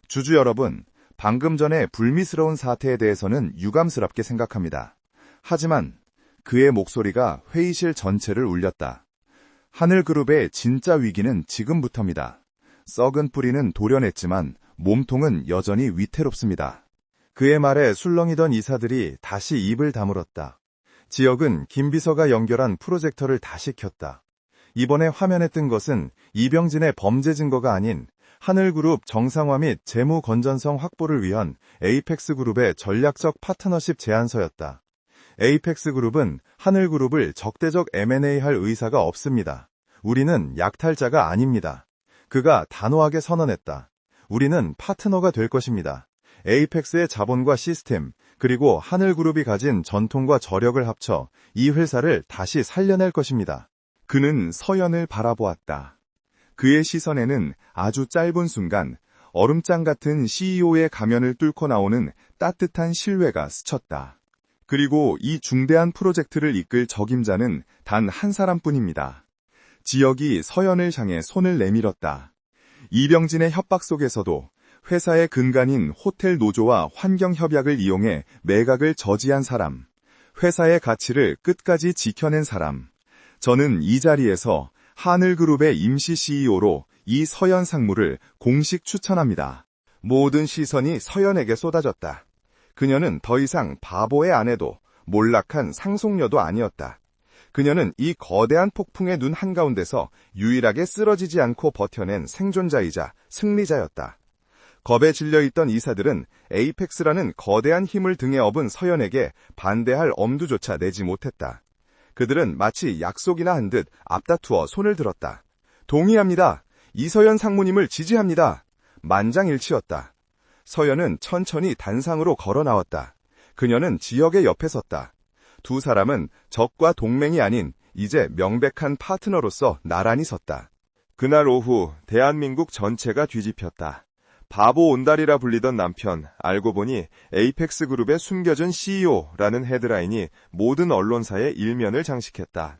주주 여러분, 방금 전에 불미스러운 사태에 대해서는 유감스럽게 생각합니다. 하지만 그의 목소리가 회의실 전체를 울렸다. 하늘그룹의 진짜 위기는 지금부터입니다. 썩은 뿌리는 도려냈지만 몸통은 여전히 위태롭습니다. 그의 말에 술렁이던 이사들이 다시 입을 다물었다. 지역은 김비서가 연결한 프로젝터를 다시 켰다. 이번에 화면에 뜬 것은 이병진의 범죄 증거가 아닌 하늘그룹 정상화 및 재무 건전성 확보를 위한 에이펙스그룹의 전략적 파트너십 제안서였다. 에이펙스그룹은 하늘그룹을 적대적 M&A 할 의사가 없습니다. 우리는 약탈자가 아닙니다. 그가 단호하게 선언했다. 우리는 파트너가 될 것입니다. 에이펙스의 자본과 시스템, 그리고 하늘그룹이 가진 전통과 저력을 합쳐 이 회사를 다시 살려낼 것입니다. 그는 서연을 바라보았다. 그의 시선에는 아주 짧은 순간 얼음장 같은 CEO의 가면을 뚫고 나오는 따뜻한 신뢰가 스쳤다. 그리고 이 중대한 프로젝트를 이끌 적임자는 단 한 사람뿐입니다. 지역이 서연을 향해 손을 내밀었다. 이병진의 협박 속에서도 회사의 근간인 호텔 노조와 환경협약을 이용해 매각을 저지한 사람, 회사의 가치를 끝까지 지켜낸 사람. 저는 이 자리에서 하늘그룹의 임시 CEO로 이 서연 상무를 공식 추천합니다. 모든 시선이 서연에게 쏟아졌다. 그녀는 더 이상 바보의 아내도 몰락한 상속녀도 아니었다. 그녀는 이 거대한 폭풍의 눈 한가운데서 유일하게 쓰러지지 않고 버텨낸 생존자이자 승리자였다. 겁에 질려있던 이사들은 에이펙스라는 거대한 힘을 등에 업은 서연에게 반대할 엄두조차 내지 못했다. 그들은 마치 약속이나 한 듯 앞다투어 손을 들었다. 동의합니다. 이서연 상무님을 지지합니다. 만장일치였다. 서연은 천천히 단상으로 걸어 나왔다. 그녀는 지역의 옆에 섰다. 두 사람은 적과 동맹이 아닌 이제 명백한 파트너로서 나란히 섰다. 그날 오후 대한민국 전체가 뒤집혔다. 바보 온달이라 불리던 남편, 알고 보니 에이펙스 그룹의 숨겨진 CEO라는 헤드라인이 모든 언론사의 일면을 장식했다.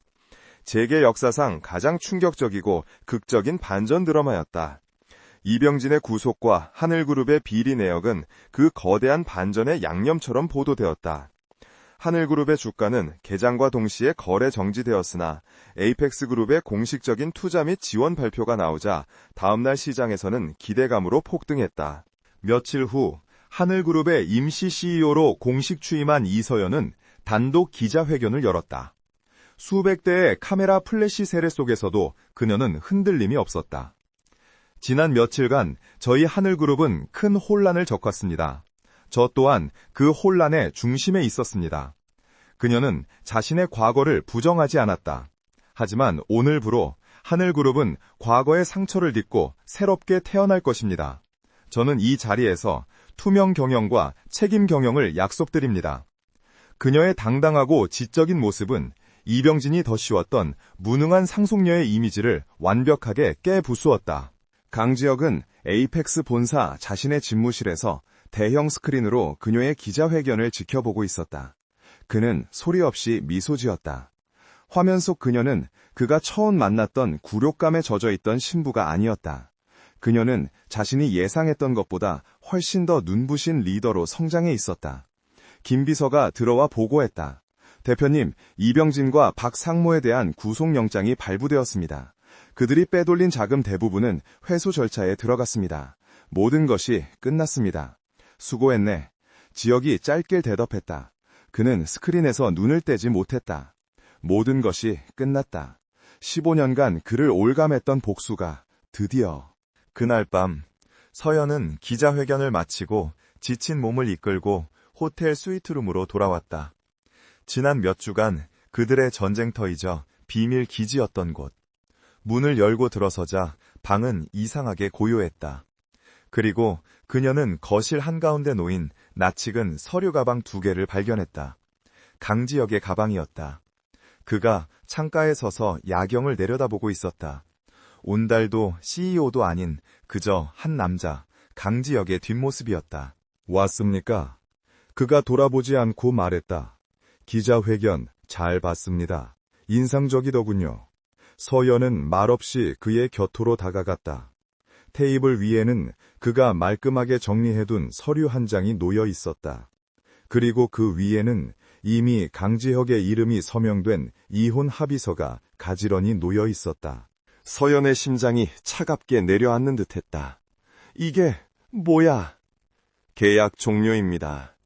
재계 역사상 가장 충격적이고 극적인 반전 드라마였다. 이병진의 구속과 하늘그룹의 비리 내역은 그 거대한 반전의 양념처럼 보도되었다. 하늘그룹의 주가는 개장과 동시에 거래 정지되었으나 에이펙스그룹의 공식적인 투자 및 지원 발표가 나오자 다음날 시장에서는 기대감으로 폭등했다. 며칠 후 하늘그룹의 임시 CEO로 공식 취임한 이서연은 단독 기자회견을 열었다. 수백 대의 카메라 플래시 세례 속에서도 그녀는 흔들림이 없었다. 지난 며칠간 저희 하늘그룹은 큰 혼란을 겪었습니다. 저 또한 그 혼란의 중심에 있었습니다. 그녀는 자신의 과거를 부정하지 않았다. 하지만 오늘부로 하늘그룹은 과거의 상처를 딛고 새롭게 태어날 것입니다. 저는 이 자리에서 투명 경영과 책임 경영을 약속드립니다. 그녀의 당당하고 지적인 모습은 이병진이 더 씌웠던 무능한 상속녀의 이미지를 완벽하게 깨부수었다. 강지혁은 에이펙스 본사 자신의 집무실에서 대형 스크린으로 그녀의 기자회견을 지켜보고 있었다. 그는 소리 없이 미소 지었다. 화면 속 그녀는 그가 처음 만났던 굴욕감에 젖어있던 신부가 아니었다. 그녀는 자신이 예상했던 것보다 훨씬 더 눈부신 리더로 성장해 있었다. 김 비서가 들어와 보고했다. 대표님, 이병진과 박 상무에 대한 구속영장이 발부되었습니다. 그들이 빼돌린 자금 대부분은 회수 절차에 들어갔습니다. 모든 것이 끝났습니다. 수고했네. 지역이 짧게 대답했다. 그는 스크린에서 눈을 떼지 못했다. 모든 것이 끝났다. 15년간 그를 올감했던 복수가 드디어. 그날 밤 서연은 기자회견을 마치고 지친 몸을 이끌고 호텔 스위트룸으로 돌아왔다. 지난 몇 주간 그들의 전쟁터이자 비밀 기지였던 곳. 문을 열고 들어서자 방은 이상하게 고요했다. 그리고 그녀는 거실 한가운데 놓인 낯익은 서류 가방 2개를 발견했다. 강지혁의 가방이었다. 그가 창가에 서서 야경을 내려다보고 있었다. 온달도 CEO도 아닌 그저 한 남자, 강지혁의 뒷모습이었다. 왔습니까? 그가 돌아보지 않고 말했다. 기자회견 잘 봤습니다. 인상적이더군요. 서연은 말없이 그의 곁으로 다가갔다. 테이블 위에는 그가 말끔하게 정리해둔 서류 한 장이 놓여 있었다. 그리고 그 위에는 이미 강지혁의 이름이 서명된 이혼 합의서가 가지런히 놓여 있었다. 서연의 심장이 차갑게 내려앉는 듯했다. 이게 뭐야? 계약 종료입니다.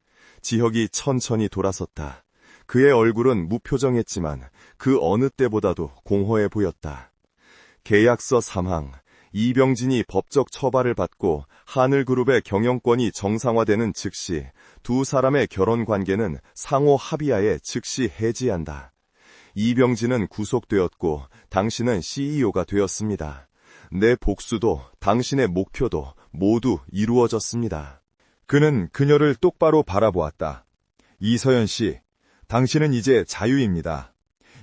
지혁이 천천히 돌아섰다. 그의 얼굴은 무표정했지만 그 어느 때보다도 공허해 보였다. 계약서 3항, 이병진이 법적 처벌을 받고 하늘그룹의 경영권이 정상화되는 즉시 두 사람의 결혼 관계는 상호 합의하에 즉시 해지한다. 이병진은 구속되었고 당신은 CEO가 되었습니다. 내 복수도 당신의 목표도 모두 이루어졌습니다. 그는 그녀를 똑바로 바라보았다. 이서연 씨, 당신은 이제 자유입니다.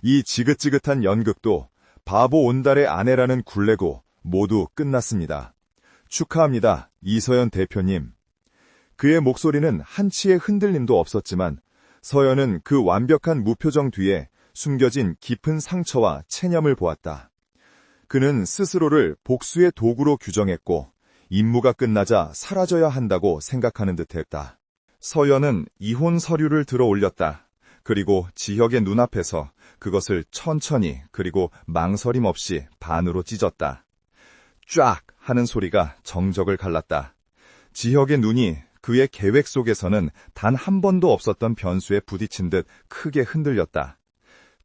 이 지긋지긋한 연극도 바보 온달의 아내라는 굴레고 모두 끝났습니다. 축하합니다, 이서연 대표님. 그의 목소리는 한치의 흔들림도 없었지만 서연은 그 완벽한 무표정 뒤에 숨겨진 깊은 상처와 체념을 보았다. 그는 스스로를 복수의 도구로 규정했고 임무가 끝나자 사라져야 한다고 생각하는 듯했다. 서연은 이혼 서류를 들어 올렸다. 그리고 지혁의 눈앞에서 그것을 천천히 그리고 망설임 없이 반으로 찢었다. 쫙 하는 소리가 정적을 갈랐다. 지혁의 눈이 그의 계획 속에서는 단 한 번도 없었던 변수에 부딪힌 듯 크게 흔들렸다.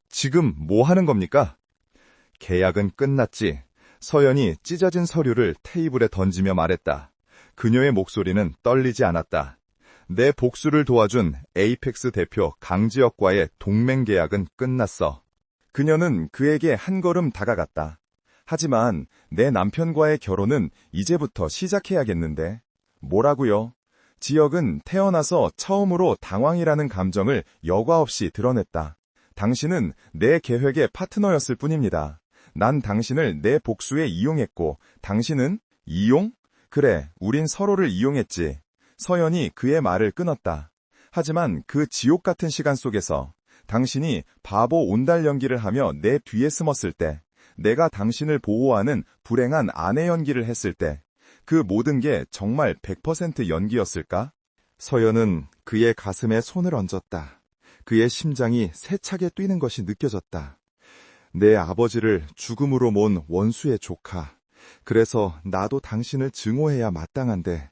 지금 뭐 하는 겁니까? 계약은 끝났지. 서연이 찢어진 서류를 테이블에 던지며 말했다. 그녀의 목소리는 떨리지 않았다. 내 복수를 도와준 에이펙스 대표 강지혁과의 동맹 계약은 끝났어. 그녀는 그에게 한 걸음 다가갔다. 하지만 내 남편과의 결혼은 이제부터 시작해야겠는데. 뭐라고요? 지혁은 태어나서 처음으로 당황이라는 감정을 여과 없이 드러냈다. 당신은 내 계획의 파트너였을 뿐입니다. 난 당신을 내 복수에 이용했고 당신은 이용? 그래, 우린 서로를 이용했지. 서연이 그의 말을 끊었다. 하지만 그 지옥 같은 시간 속에서 당신이 바보 온달 연기를 하며 내 뒤에 숨었을 때, 내가 당신을 보호하는 불행한 아내 연기를 했을 때, 그 모든 게 정말 100% 연기였을까? 서연은 그의 가슴에 손을 얹었다. 그의 심장이 세차게 뛰는 것이 느껴졌다. 내 아버지를 죽음으로 모은 원수의 조카. 그래서 나도 당신을 증오해야 마땅한데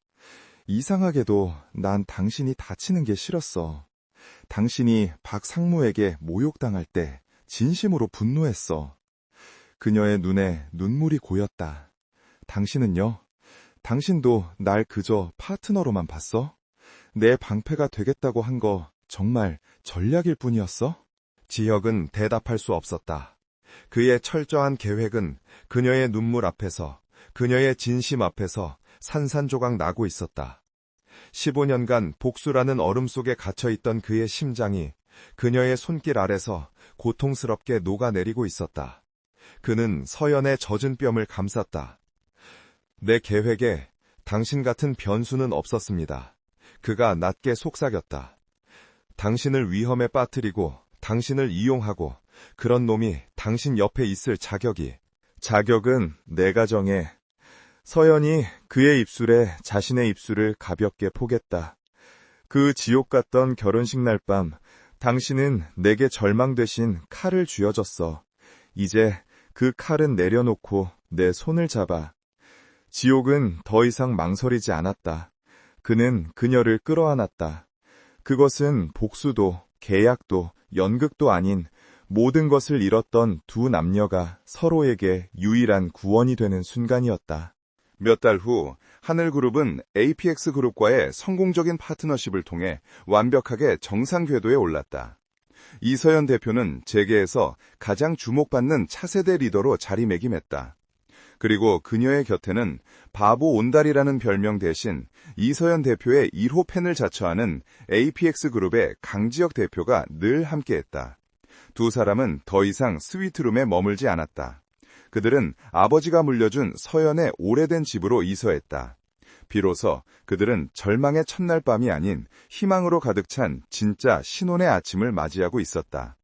이상하게도 난 당신이 다치는 게 싫었어. 당신이 박상무에게 모욕당할 때 진심으로 분노했어. 그녀의 눈에 눈물이 고였다. 당신은요? 당신도 날 그저 파트너로만 봤어? 내 방패가 되겠다고 한 거 정말 전략일 뿐이었어? 지혁은 대답할 수 없었다. 그의 철저한 계획은 그녀의 눈물 앞에서, 그녀의 진심 앞에서 산산조각 나고 있었다. 15년간 복수라는 얼음 속에 갇혀있던 그의 심장이 그녀의 손길 아래서 고통스럽게 녹아내리고 있었다. 그는 서연의 젖은 뼘을 감쌌다. 내 계획에 당신 같은 변수는 없었습니다. 그가 낮게 속삭였다. 당신을 위험에 빠뜨리고 당신을 이용하고 그런 놈이 당신 옆에 있을 자격은 내가 정해. 서연이 그의 입술에 자신의 입술을 가볍게 포겠다. 그 지옥 같던 결혼식 날 밤 당신은 내게 절망 대신 칼을 쥐어줬어. 이제 그 칼은 내려놓고 내 손을 잡아. 지옥은 더 이상 망설이지 않았다. 그는 그녀를 끌어안았다. 그것은 복수도 계약도 연극도 아닌 모든 것을 잃었던 두 남녀가 서로에게 유일한 구원이 되는 순간이었다. 몇 달 후 하늘그룹은 APX그룹과의 성공적인 파트너십을 통해 완벽하게 정상 궤도에 올랐다. 이서연 대표는 재계에서 가장 주목받는 차세대 리더로 자리매김했다. 그리고 그녀의 곁에는 바보 온달이라는 별명 대신 이서연 대표의 1호 팬을 자처하는 APX그룹의 강지혁 대표가 늘 함께했다. 두 사람은 더 이상 스위트룸에 머물지 않았다. 그들은 아버지가 물려준 서연의 오래된 집으로 이서했다. 비로소 그들은 절망의 첫날 밤이 아닌 희망으로 가득 찬 진짜 신혼의 아침을 맞이하고 있었다.